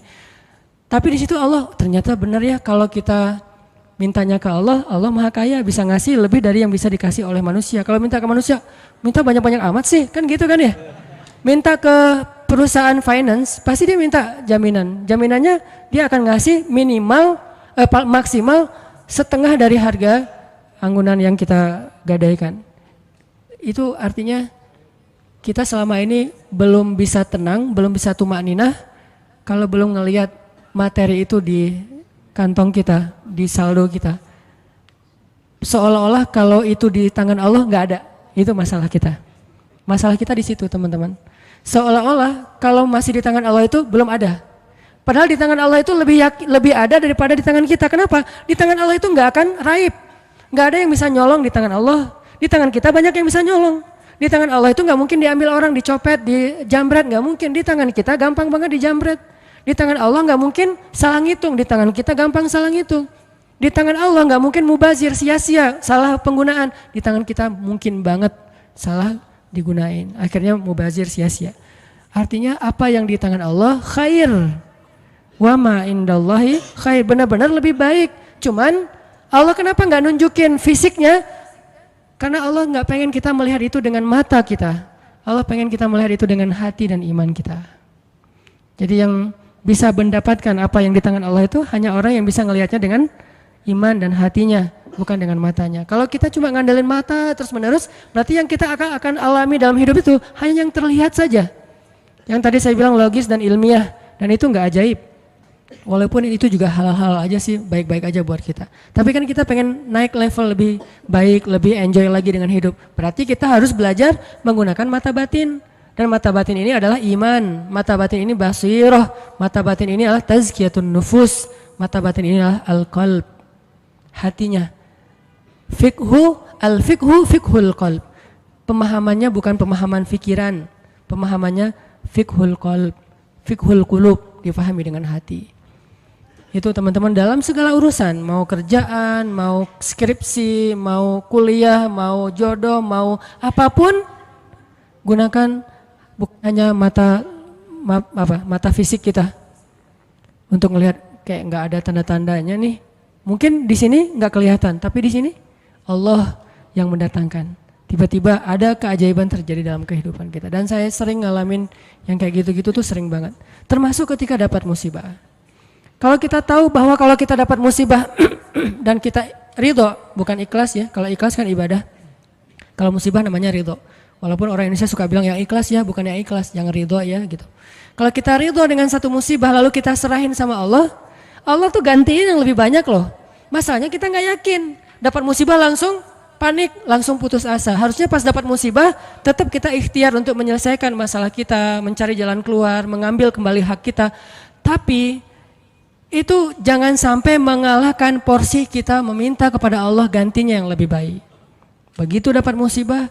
Tapi di situ Allah ternyata benar ya, kalau kita mintanya ke Allah, Allah Maha Kaya, bisa ngasih lebih dari yang bisa dikasih oleh manusia. Kalau minta ke manusia, minta banyak-banyak amat sih, kan gitu kan ya. Minta ke perusahaan finance, pasti dia minta jaminan. Jaminannya dia akan ngasih maksimal setengah dari harga anggunan yang kita gadaikan. Itu artinya kita selama ini belum bisa tenang, belum bisa tumakninah kalau belum ngelihat materi itu di kantong kita, di saldo kita. Seolah-olah kalau itu di tangan Allah nggak ada, itu masalah kita. Masalah kita di situ teman-teman. Seolah-olah kalau masih di tangan Allah itu belum ada. Padahal di tangan Allah itu lebih ada daripada di tangan kita. Kenapa? Di tangan Allah itu nggak akan raib, nggak ada yang bisa nyolong di tangan Allah. Di tangan kita banyak yang bisa nyolong. Di tangan Allah itu nggak mungkin diambil orang, dicopet, dijambret, nggak mungkin. Di tangan kita gampang banget dijambret. Di tangan Allah nggak mungkin salah ngitung, di tangan kita gampang salah ngitung. Di tangan Allah nggak mungkin mubazir, sia-sia, salah penggunaan. Di tangan kita mungkin banget salah digunain. Akhirnya mubazir, sia-sia. Artinya apa yang di tangan Allah khair. Wa ma indallahi khair, benar-benar lebih baik. Cuman Allah kenapa nggak nunjukin fisiknya? Karena Allah nggak pengen kita melihat itu dengan mata kita. Allah pengen kita melihat itu dengan hati dan iman kita. Jadi yang bisa mendapatkan apa yang di tangan Allah itu hanya orang yang bisa ngelihatnya dengan iman dan hatinya, bukan dengan matanya. Kalau kita cuma ngandelin mata terus menerus, berarti yang kita akan alami dalam hidup itu hanya yang terlihat saja. Yang tadi saya bilang logis dan ilmiah, dan itu nggak ajaib. Walaupun itu juga hal-hal aja sih, baik-baik aja buat kita. Tapi kan kita pengen naik level lebih baik, lebih enjoy lagi dengan hidup. Berarti kita harus belajar menggunakan mata batin. Dan mata batin ini adalah iman. Mata batin ini basirah. Mata batin ini adalah tazkiyatun nufus. Mata batin ini adalah al-qalb. Hatinya. Al-fiqhu fiqhul qalb. Pemahamannya bukan pemahaman fikiran. Pemahamannya fiqhul qalb. Fiqhul qulub, difahami dengan hati. Itu teman-teman dalam segala urusan, mau kerjaan, mau skripsi, mau kuliah, mau jodoh, mau apapun, gunakan bukan hanya mata fisik kita untuk melihat kayak nggak ada tanda-tandanya nih. Mungkin di sini nggak kelihatan, tapi di sini Allah yang mendatangkan. Tiba-tiba ada keajaiban terjadi dalam kehidupan kita. Dan saya sering ngalamin yang kayak gitu-gitu tuh sering banget. Termasuk ketika dapat musibah. Kalau kita tahu bahwa kalau kita dapat musibah dan kita ridho, bukan ikhlas ya. Kalau ikhlas kan ibadah. Kalau musibah namanya ridho. Walaupun orang Indonesia suka bilang yang ikhlas ya, bukan yang ikhlas, yang ridho ya gitu. Kalau kita ridho dengan satu musibah lalu kita serahin sama Allah, Allah tuh gantiin yang lebih banyak loh. Masalahnya kita nggak yakin, dapat musibah langsung panik, langsung putus asa. Harusnya pas dapat musibah tetap kita ikhtiar untuk menyelesaikan masalah kita, mencari jalan keluar, mengambil kembali hak kita. Tapi itu jangan sampai mengalahkan porsi kita meminta kepada Allah gantinya yang lebih baik. Begitu dapat musibah,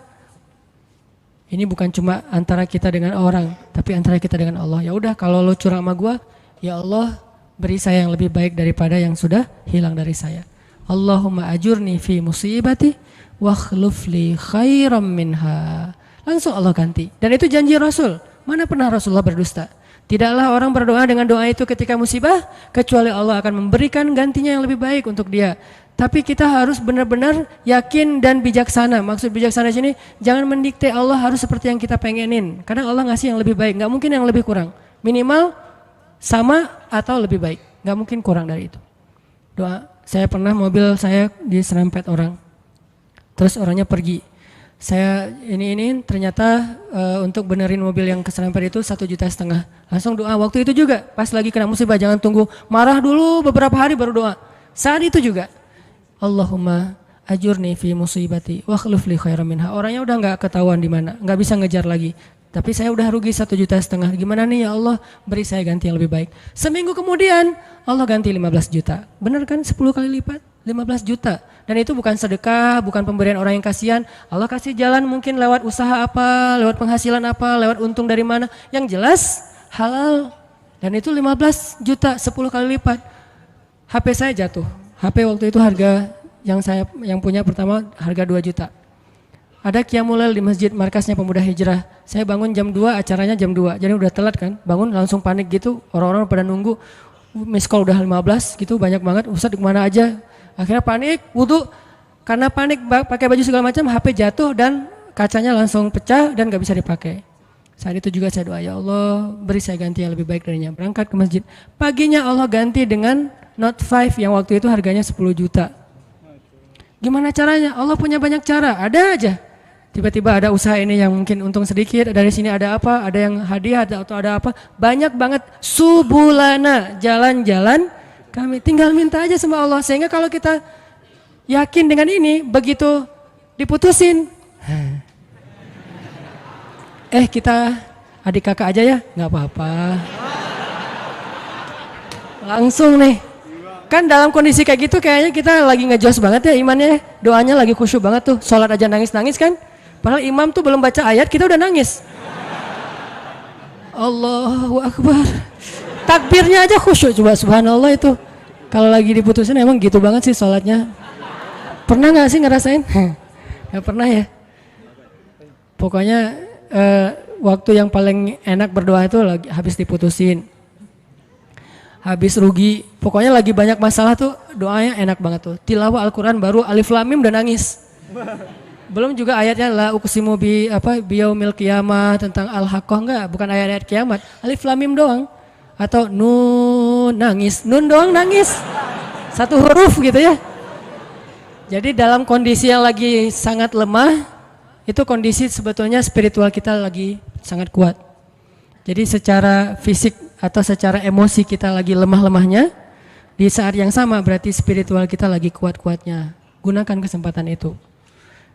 ini bukan cuma antara kita dengan orang, tapi antara kita dengan Allah. Ya udah, kalau lo curang sama gua, ya Allah beri saya yang lebih baik daripada yang sudah hilang dari saya. Allahumma ajurni fi musibati wa khlufli khairam minha. Langsung Allah ganti. Dan itu janji Rasul. Mana pernah Rasulullah berdusta? Tidaklah orang berdoa dengan doa itu ketika musibah, kecuali Allah akan memberikan gantinya yang lebih baik untuk dia. Tapi kita harus benar-benar yakin dan bijaksana. Maksud bijaksana di sini, jangan mendikte Allah harus seperti yang kita pengenin. Kadang Allah ngasih yang lebih baik, nggak mungkin yang lebih kurang. Minimal sama atau lebih baik, nggak mungkin kurang dari itu. Doa, saya pernah mobil saya diserempet orang, terus orangnya pergi. Saya ini ternyata untuk benerin mobil yang keserempet itu 1,5 juta. Langsung doa waktu itu juga, pas lagi kena musibah, jangan tunggu marah dulu beberapa hari baru doa. Saat itu juga, Allahumma ajurni fi musibati wa khluf li khairan minha. Orangnya udah nggak ketahuan di mana, nggak bisa ngejar lagi. Tapi saya udah rugi 1,5 juta. Gimana nih ya Allah, beri saya ganti yang lebih baik. Seminggu kemudian Allah ganti 15 juta. Benar kan 10 kali lipat? 15 juta. Dan itu bukan sedekah, bukan pemberian orang yang kasihan. Allah kasih jalan mungkin lewat usaha apa, lewat penghasilan apa, lewat untung dari mana. Yang jelas halal. Dan itu 15 juta, 10 kali lipat. HP saya jatuh. HP waktu itu harga yang punya pertama harga 2 juta. Ada qiyamul lail di masjid markasnya Pemuda Hijrah. Saya bangun jam 2, acaranya jam 2. Jadi udah telat kan. Bangun langsung panik gitu. Orang-orang pada nunggu. Miss call udah 15 gitu, banyak banget. Ustadz kemana aja? Akhirnya panik, wudu. Karena panik pakai baju segala macam, HP jatuh dan kacanya langsung pecah dan gak bisa dipakai. Saat itu juga saya doa, ya Allah beri saya ganti yang lebih baik darinya. Berangkat ke masjid. Paginya Allah ganti dengan Note 5 yang waktu itu harganya 10 juta. Gimana caranya? Allah punya banyak cara, ada aja. Tiba-tiba ada usaha ini yang mungkin untung sedikit, dari sini ada apa, ada yang hadiah atau ada apa. Banyak banget subulana, jalan-jalan kami. Tinggal minta aja sama Allah. Sehingga kalau kita yakin dengan ini, begitu diputusin, kita adik kakak aja ya, nggak apa-apa. Langsung nih. Kan dalam kondisi kayak gitu kayaknya kita lagi ngejos banget ya imannya. Doanya lagi khusyuk banget tuh. Sholat aja nangis-nangis kan. Padahal imam tuh belum baca ayat, kita udah nangis. Allahu Akbar. Takbirnya aja khusyuk, coba subhanallah itu. Kalau lagi diputusin emang gitu banget sih sholatnya. Pernah gak sih ngerasain? Gak pernah ya. Pokoknya waktu yang paling enak berdoa itu lagi habis diputusin. Habis rugi, pokoknya lagi banyak masalah tuh doanya enak banget tuh. Tilawah Al-Quran baru Alif Lam Mim udah nangis. Belum juga ayatnya la uqsimu biyaumil qiyamah tentang al-haqqah, enggak, bukan ayat-ayat kiamat. Alif Lam Mim doang. Atau nun nangis, nun doang nangis. Satu huruf gitu ya. Jadi dalam kondisi yang lagi sangat lemah, itu kondisi sebetulnya spiritual kita lagi sangat kuat. Jadi secara fisik atau secara emosi kita lagi lemah-lemahnya, di saat yang sama berarti spiritual kita lagi kuat-kuatnya. Gunakan kesempatan itu.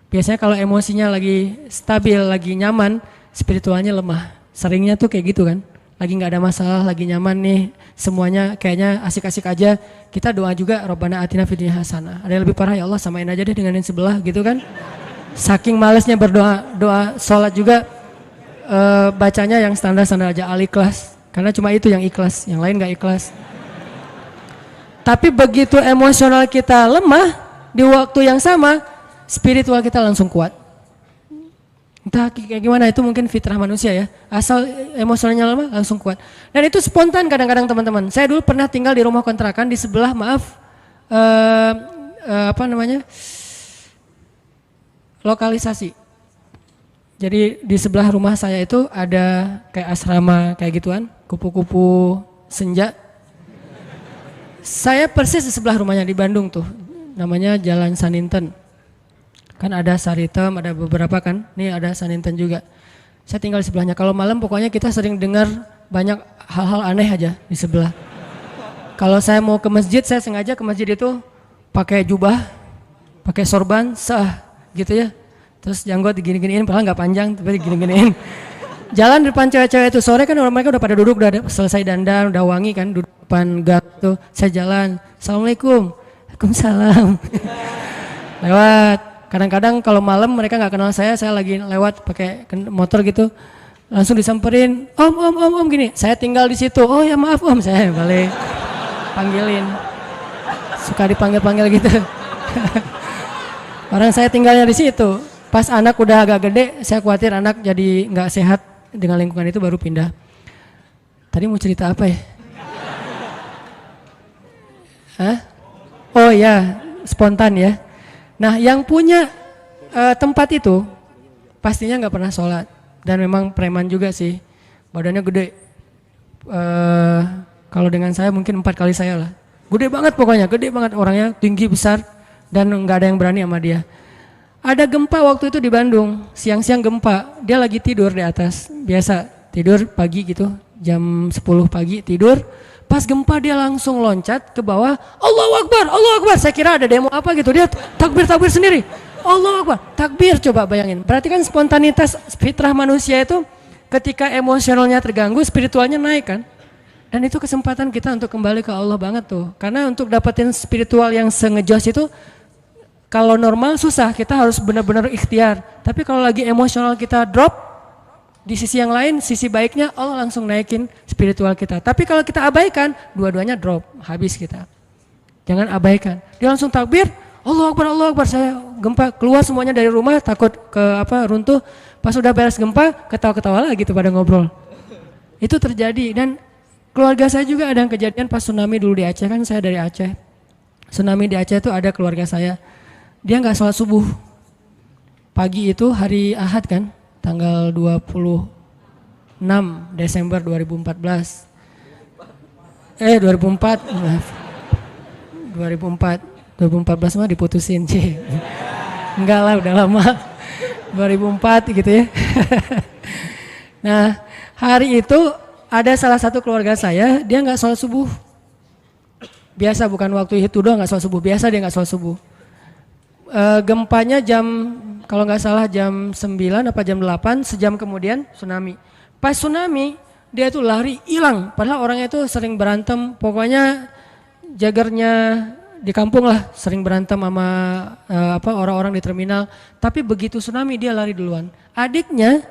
Biasanya kalau emosinya lagi stabil, lagi nyaman, spiritualnya lemah. Seringnya tuh kayak gitu kan. Lagi nggak ada masalah, lagi nyaman nih, semuanya kayaknya asik-asik aja. Kita doa juga, Rabbana atina fid dunya hasanah. Ada yang lebih parah, ya Allah samain aja deh dengan yang sebelah gitu kan. Saking malesnya berdoa, doa sholat juga bacanya yang standar-standar aja, Al-Ikhlas. Karena cuma itu yang ikhlas, yang lain gak ikhlas. Tapi begitu emosional kita lemah, di waktu yang sama, spiritual kita langsung kuat. Entah kayak gimana, itu mungkin fitrah manusia ya. Asal emosionalnya lemah, langsung kuat. Dan itu spontan kadang-kadang teman-teman. Saya dulu pernah tinggal di rumah kontrakan di sebelah, lokalisasi. Jadi di sebelah rumah saya itu ada kayak asrama kayak gituan, kupu-kupu senja. Saya persis di sebelah rumahnya di Bandung tuh, namanya Jalan Saninten. Kan ada Saritem, ada beberapa kan. Nih ada Saninten juga. Saya tinggal di sebelahnya. Kalau malam pokoknya kita sering dengar banyak hal-hal aneh aja di sebelah. Kalau saya mau ke masjid, saya sengaja ke masjid itu pakai jubah, pakai sorban, gitu ya. Terus janggut digini-giniin, padahal nggak panjang, tapi digini-giniin. Jalan di depan cewek-cewek itu sore kan mereka udah pada duduk, udah selesai dandan, udah wangi kan, duduk depan gang tuh. Saya jalan, Assalamualaikum, Waalaikumsalam. Lewat. Kadang-kadang kalau malam mereka nggak kenal saya lagi lewat pakai motor gitu, langsung disamperin, om gini. Saya tinggal di situ. Oh ya maaf om, saya balik panggilin. Suka dipanggil-panggil gitu. Orang saya tinggalnya di situ. Pas anak udah agak gede, saya khawatir anak jadi nggak sehat dengan lingkungan itu baru pindah. Tadi mau cerita apa ya? Hah? Oh ya, spontan ya. Nah yang punya tempat itu pastinya nggak pernah sholat dan memang preman juga sih, badannya gede. Kalau dengan saya mungkin 4 kali saya lah. Gede banget pokoknya, gede banget orangnya, tinggi besar dan nggak ada yang berani sama dia. Ada gempa waktu itu di Bandung, siang-siang gempa, dia lagi tidur di atas, biasa tidur pagi gitu, jam 10 pagi tidur. Pas gempa dia langsung loncat ke bawah, Allahu Akbar, Allahu Akbar. Saya kira ada demo apa gitu, dia takbir sendiri. Allahu Akbar, takbir, coba bayangin. Berarti kan spontanitas fitrah manusia itu ketika emosionalnya terganggu, spiritualnya naik kan. Dan itu kesempatan kita untuk kembali ke Allah banget tuh. Karena untuk dapetin spiritual yang sengejos itu, kalau normal susah, kita harus benar-benar ikhtiar. Tapi kalau lagi emosional kita drop, di sisi yang lain, sisi baiknya Allah langsung naikin spiritual kita. Tapi kalau kita abaikan, dua-duanya drop, habis kita. Jangan abaikan. Dia langsung takbir, Allahu Akbar, Allahu Akbar. Saya gempa, keluar semuanya dari rumah, takut runtuh. Pas udah beres gempa, ketawa-ketawa lagi gitu pada ngobrol. Itu terjadi dan keluarga saya juga ada yang kejadian pas tsunami dulu di Aceh, kan saya dari Aceh. Tsunami di Aceh itu ada keluarga saya. Dia nggak sholat subuh. Pagi itu hari Ahad kan, tanggal 26 Desember 2014. 2004, maaf. 2014 mah diputusin sih. Enggak lah, udah lama. 2004 gitu ya. Nah, hari itu ada salah satu keluarga saya, dia nggak sholat subuh. Biasa, bukan waktu itu doang nggak sholat subuh, biasa dia nggak sholat subuh. Gempanya kalau nggak salah jam 9 apa jam 8, sejam kemudian tsunami. Pas tsunami dia tuh lari hilang, padahal orangnya itu sering berantem, pokoknya jagarnya di kampung lah, sering berantem sama orang-orang di terminal. Tapi begitu tsunami dia lari duluan. Adiknya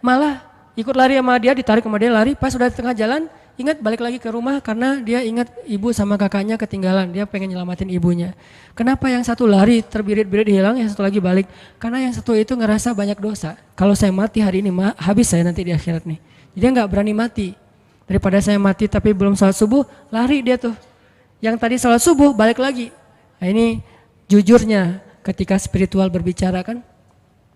malah ikut lari sama dia, ditarik sama dia lari, pas udah di tengah jalan ingat balik lagi ke rumah karena dia ingat ibu sama kakaknya ketinggalan, dia pengen nyelamatin ibunya. Kenapa yang satu lari terbirit-birit hilang, yang satu lagi balik? Karena yang satu itu ngerasa banyak dosa. Kalau saya mati hari ini, habis saya nanti di akhirat nih. Dia nggak berani mati. Daripada saya mati tapi belum sholat subuh, lari dia tuh. Yang tadi sholat subuh balik lagi. Nah ini jujurnya ketika spiritual berbicara kan.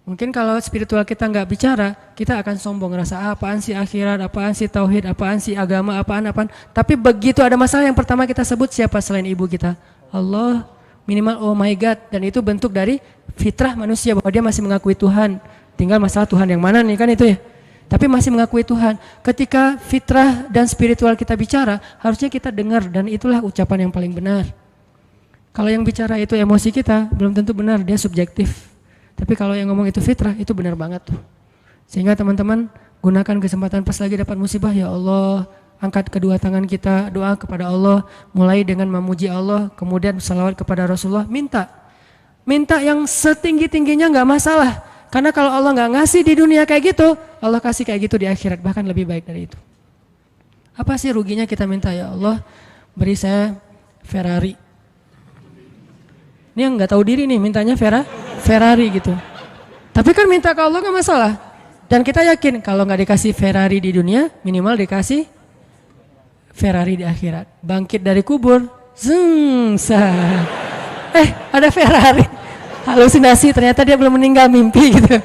Mungkin kalau spiritual kita nggak bicara, kita akan sombong, ngerasa apaan sih akhirat, apaan sih tauhid, apaan sih agama, apaan. Tapi begitu ada masalah yang pertama kita sebut siapa selain ibu kita? Allah, minimal oh my God. Dan itu bentuk dari fitrah manusia bahwa dia masih mengakui Tuhan. Tinggal masalah Tuhan yang mana nih kan itu ya. Tapi masih mengakui Tuhan. Ketika fitrah dan spiritual kita bicara, harusnya kita dengar dan itulah ucapan yang paling benar. Kalau yang bicara itu emosi kita, belum tentu benar, dia subjektif. Tapi kalau yang ngomong itu fitrah, itu benar banget tuh. Sehingga teman-teman gunakan kesempatan pas lagi dapat musibah, ya Allah, angkat kedua tangan kita, doa kepada Allah, mulai dengan memuji Allah, kemudian salawat kepada Rasulullah, minta yang setinggi-tingginya nggak masalah. Karena kalau Allah nggak ngasih di dunia kayak gitu, Allah kasih kayak gitu di akhirat, bahkan lebih baik dari itu. Apa sih ruginya kita minta, ya Allah, beri saya Ferrari. Ini yang nggak tahu diri nih, mintanya Ferrari gitu. Tapi kan minta ke Allah nggak masalah. Dan kita yakin kalau nggak dikasih Ferrari di dunia, minimal dikasih Ferrari di akhirat. Bangkit dari kubur, ada Ferrari. Halusinasi, ternyata dia belum meninggal, mimpi gitu.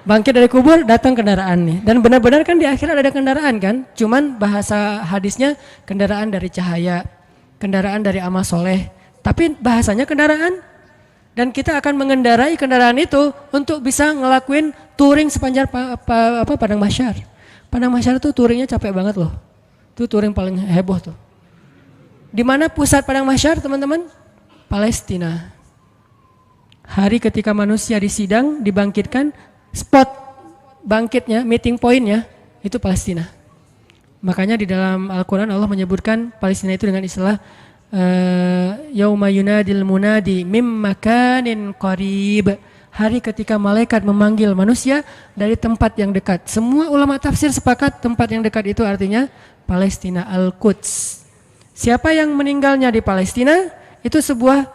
Bangkit dari kubur, datang kendaraan nih. Dan benar-benar kan di akhirat ada kendaraan kan. Cuman bahasa hadisnya kendaraan dari cahaya, kendaraan dari amal soleh. Tapi bahasanya kendaraan Dan kita akan mengendarai kendaraan itu untuk bisa ngelakuin touring sepanjang Padang Mahsyar. Padang Mahsyar itu touringnya capek banget loh. Itu touring paling heboh tuh. Di mana pusat Padang Mahsyar teman-teman? Palestina. Hari ketika manusia disidang, dibangkitkan, spot bangkitnya, meeting pointnya itu Palestina. Makanya di dalam Al-Quran Allah menyebutkan Palestina itu dengan istilah yauma yunadil munadi mim makanin qarib. Hari ketika malaikat memanggil manusia dari tempat yang dekat. Semua ulama tafsir sepakat tempat yang dekat itu artinya Palestina, Al-Quds. Siapa yang meninggalnya di Palestina itu sebuah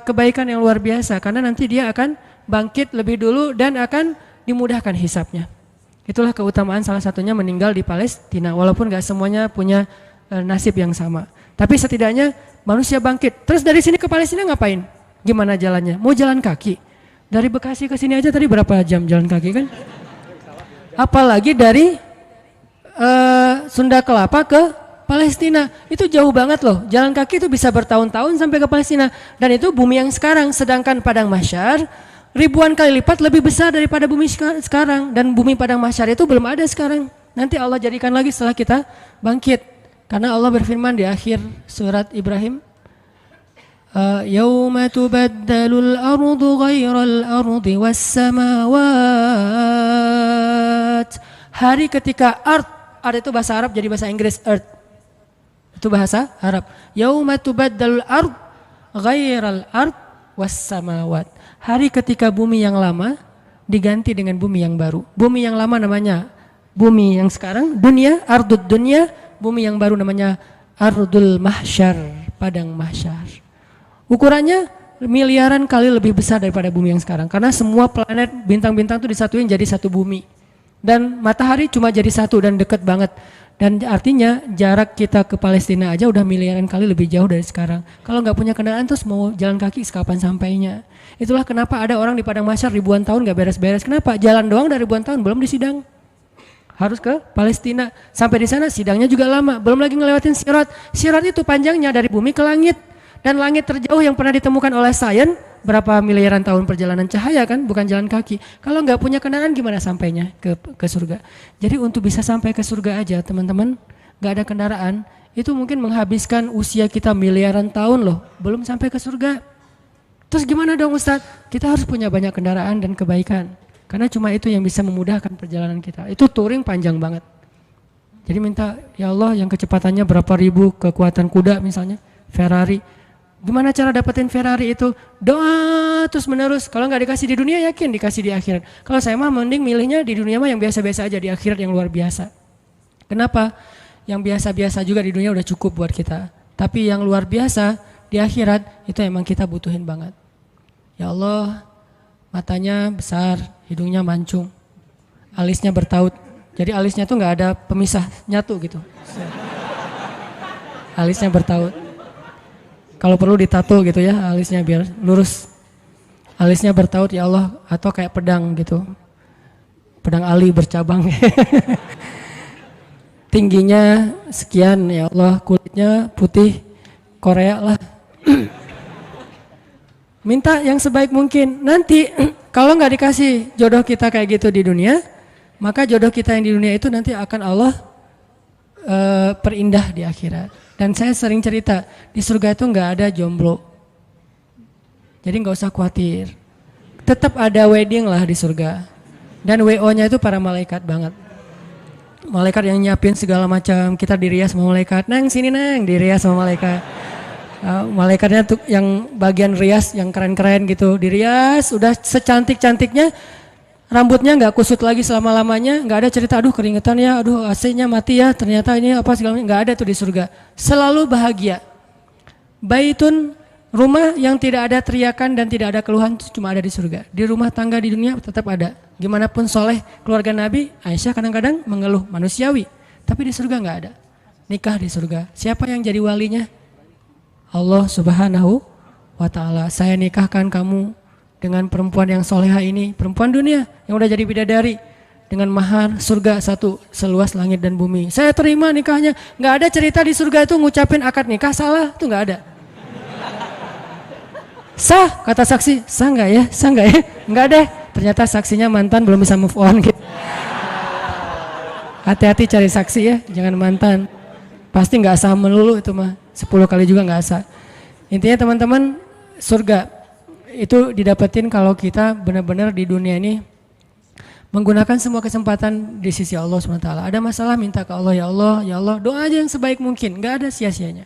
kebaikan yang luar biasa karena nanti dia akan bangkit lebih dulu dan akan dimudahkan hisabnya. Itulah keutamaan salah satunya meninggal di Palestina walaupun gak semuanya punya nasib yang sama. Tapi setidaknya manusia bangkit. Terus dari sini ke Palestina ngapain? Gimana jalannya? Mau jalan kaki? Dari Bekasi ke sini aja tadi berapa jam jalan kaki kan? Apalagi dari Sunda Kelapa ke Palestina. Itu jauh banget loh. Jalan kaki itu bisa bertahun-tahun sampai ke Palestina. Dan itu bumi yang sekarang. Sedangkan Padang Mahsyar ribuan kali lipat lebih besar daripada bumi sekarang. Dan bumi Padang Mahsyar itu belum ada sekarang. Nanti Allah jadikan lagi setelah kita bangkit. Karena Allah berfirman di akhir surat Ibrahim, yauma tubaddalul ardu ghairal ardi was samawat. Hari ketika ard itu bahasa Arab jadi bahasa Inggris earth. Itu bahasa Arab. Yauma tubaddalul ard ghairal ard was samawat. Hari ketika bumi yang lama diganti dengan bumi yang baru. Bumi yang lama namanya bumi yang sekarang, dunia, ardud dunia. Bumi yang baru namanya Ardul Mahsyar, Padang Mahsyar. Ukurannya miliaran kali lebih besar daripada bumi yang sekarang. Karena semua planet, bintang-bintang itu disatuin jadi satu bumi. Dan matahari cuma jadi satu dan dekat banget. Dan artinya jarak kita ke Palestina aja udah miliaran kali lebih jauh dari sekarang. Kalau nggak punya kendaraan terus mau jalan kaki kapan sampainya. Itulah kenapa ada orang di Padang Mahsyar ribuan tahun nggak beres-beres. Kenapa? Jalan doang dari ribuan tahun belum disidang. Harus ke Palestina. Sampai di sana sidangnya juga lama. Belum lagi ngelewatin Sirat. Sirat itu panjangnya dari bumi ke langit. Dan langit terjauh yang pernah ditemukan oleh sains berapa miliaran tahun perjalanan cahaya kan, bukan jalan kaki. Kalau nggak punya kendaraan gimana sampainya ke surga? Jadi untuk bisa sampai ke surga aja teman-teman, nggak ada kendaraan, itu mungkin menghabiskan usia kita miliaran tahun loh, belum sampai ke surga. Terus gimana dong Ustadz? Kita harus punya banyak kendaraan dan kebaikan. Karena cuma itu yang bisa memudahkan perjalanan kita. Itu touring panjang banget. Jadi minta, ya Allah yang kecepatannya berapa ribu kekuatan kuda misalnya, Ferrari. Gimana cara dapetin Ferrari itu? Doa terus menerus. Kalau nggak dikasih di dunia yakin dikasih di akhirat. Kalau saya mah mending milihnya di dunia mah yang biasa-biasa aja, di akhirat yang luar biasa. Kenapa? Yang biasa-biasa juga di dunia udah cukup buat kita. Tapi yang luar biasa di akhirat itu emang kita butuhin banget. Ya Allah, matanya besar, hidungnya mancung, alisnya bertaut. Jadi alisnya tuh nggak ada pemisah, nyatu gitu. Alisnya bertaut. Kalau perlu ditato gitu ya, alisnya biar lurus. Alisnya bertaut ya Allah, atau kayak pedang gitu. Pedang ali bercabang. Tingginya sekian ya Allah, kulitnya putih Korea lah. Minta yang sebaik mungkin. Nanti kalau nggak dikasih jodoh kita kayak gitu di dunia, maka jodoh kita yang di dunia itu nanti akan Allah perindah di akhirat. Dan saya sering cerita, di surga itu nggak ada jomblo. Jadi nggak usah khawatir. Tetap ada wedding lah di surga. Dan WO-nya itu para malaikat banget. Malaikat yang nyiapin segala macam. Kita dirias sama malaikat. Nang sini nang, dirias sama malaikat. Malaikatnya tuh yang bagian rias yang keren-keren gitu. Dirias, udah secantik-cantiknya. Rambutnya nggak kusut lagi selama-lamanya, nggak ada cerita aduh keringetan ya, aduh AC-nya mati ya, ternyata ini apa segala macam, nggak ada tuh di surga. Selalu bahagia. Baitun, rumah yang tidak ada teriakan dan tidak ada keluhan itu cuma ada di surga. Di rumah tangga di dunia tetap ada. Gimana pun soleh keluarga Nabi, Aisyah kadang-kadang mengeluh manusiawi, tapi di surga nggak ada. Nikah di surga. Siapa yang jadi walinya? Allah Subhanahu wa Ta'ala. Saya nikahkan kamu dengan perempuan yang soleha ini, perempuan dunia yang udah jadi bidadari dengan mahar surga satu seluas langit dan bumi. Saya terima nikahnya. Nggak ada cerita di surga itu ngucapin akad nikah salah, itu nggak ada. Sah, kata saksi. Sah nggak ya? Sah nggak ya? Nggak deh. Ternyata saksinya mantan belum bisa move on gitu. Hati-hati cari saksi ya, jangan mantan. Pasti nggak sah melulu itu mah. 10 kali juga nggak sah. Intinya teman-teman, surga itu didapetin kalau kita benar-benar di dunia ini menggunakan semua kesempatan di sisi Allah SWT. Ada masalah minta ke Allah, ya Allah, doa aja yang sebaik mungkin, nggak ada sia-sianya.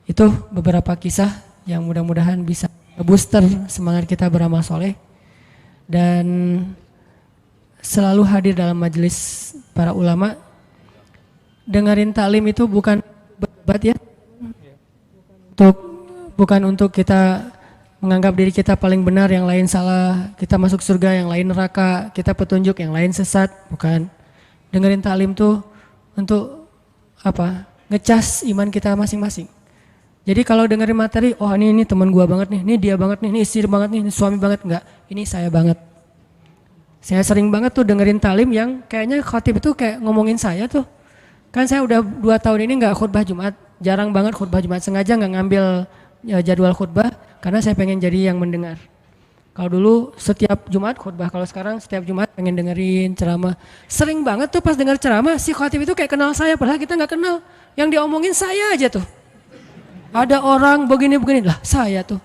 Itu beberapa kisah yang mudah-mudahan bisa booster semangat kita beramal soleh dan selalu hadir dalam majelis para ulama. Dengerin taklim itu bukan berdebat ya, bukan untuk kita menganggap diri kita paling benar, yang lain salah, kita masuk surga, yang lain neraka, kita petunjuk, yang lain sesat, bukan. Dengerin taklim tuh untuk apa? Ngecas iman kita masing-masing. Jadi kalau dengerin materi, oh ini teman gua banget nih, ini dia banget nih, ini istri banget nih, ini suami banget, enggak, ini saya banget. Saya sering banget tuh dengerin taklim yang kayaknya khotib itu kayak ngomongin saya tuh. Kan saya udah 2 tahun ini enggak khutbah Jumat, jarang banget khutbah Jumat, sengaja enggak ngambil jadwal khutbah karena saya pengen jadi yang mendengar. Kalau dulu setiap Jumat khutbah, kalau sekarang setiap Jumat pengen dengerin ceramah. Sering banget tuh pas denger ceramah si khotib itu kayak kenal saya padahal kita enggak kenal. Yang diomongin saya aja tuh. Ada orang begini-begini lah saya tuh.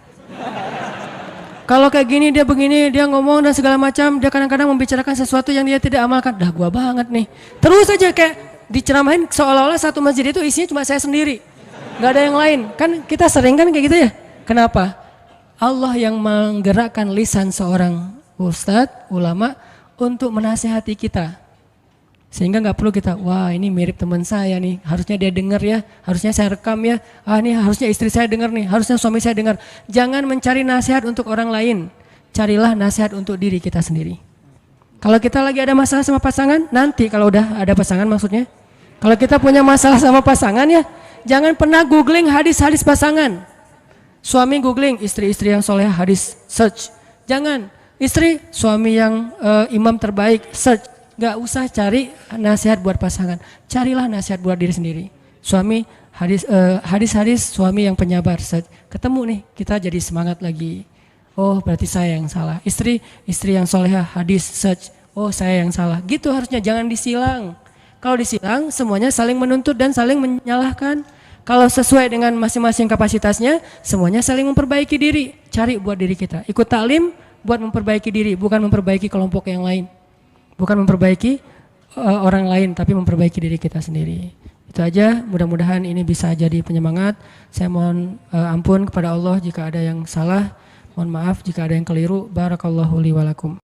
Kalau kayak gini dia begini, dia ngomong dan segala macam, dia kadang-kadang membicarakan sesuatu yang dia tidak amalkan. Dah gua banget nih. Terus aja kayak diceramahin seolah-olah satu masjid itu isinya cuma saya sendiri. Gak ada yang lain. Kan kita sering kan kayak gitu ya. Kenapa? Allah yang menggerakkan lisan seorang ustadz, ulama untuk menasihati kita. Sehingga gak perlu kita, wah ini mirip teman saya nih, harusnya dia dengar ya, harusnya saya rekam ya, ini harusnya istri saya dengar nih, harusnya suami saya dengar. Jangan mencari nasihat untuk orang lain, carilah nasihat untuk diri kita sendiri. Kalau kita lagi ada masalah sama pasangan, nanti kalau udah ada pasangan maksudnya, kalau kita punya masalah sama pasangan ya, jangan pernah googling hadis-hadis pasangan. Suami googling, istri-istri yang soleh hadis, search. Jangan, istri, suami yang imam terbaik, search. Gak usah cari nasihat buat pasangan, carilah nasihat buat diri sendiri. Suami hadis-hadis suami yang penyabar, ketemu nih kita jadi semangat lagi. Oh berarti saya yang salah. Istri yang solehah hadis search. Oh saya yang salah. Gitu harusnya, jangan disilang. Kalau disilang semuanya saling menuntut dan saling menyalahkan. Kalau sesuai dengan masing-masing kapasitasnya, semuanya saling memperbaiki diri. Cari buat diri kita. Ikut taklim buat memperbaiki diri, bukan memperbaiki kelompok yang lain. Bukan memperbaiki orang lain, tapi memperbaiki diri kita sendiri. Itu aja, mudah-mudahan ini bisa jadi penyemangat. Saya mohon ampun kepada Allah jika ada yang salah. Mohon maaf jika ada yang keliru. Barakallahu li walakum.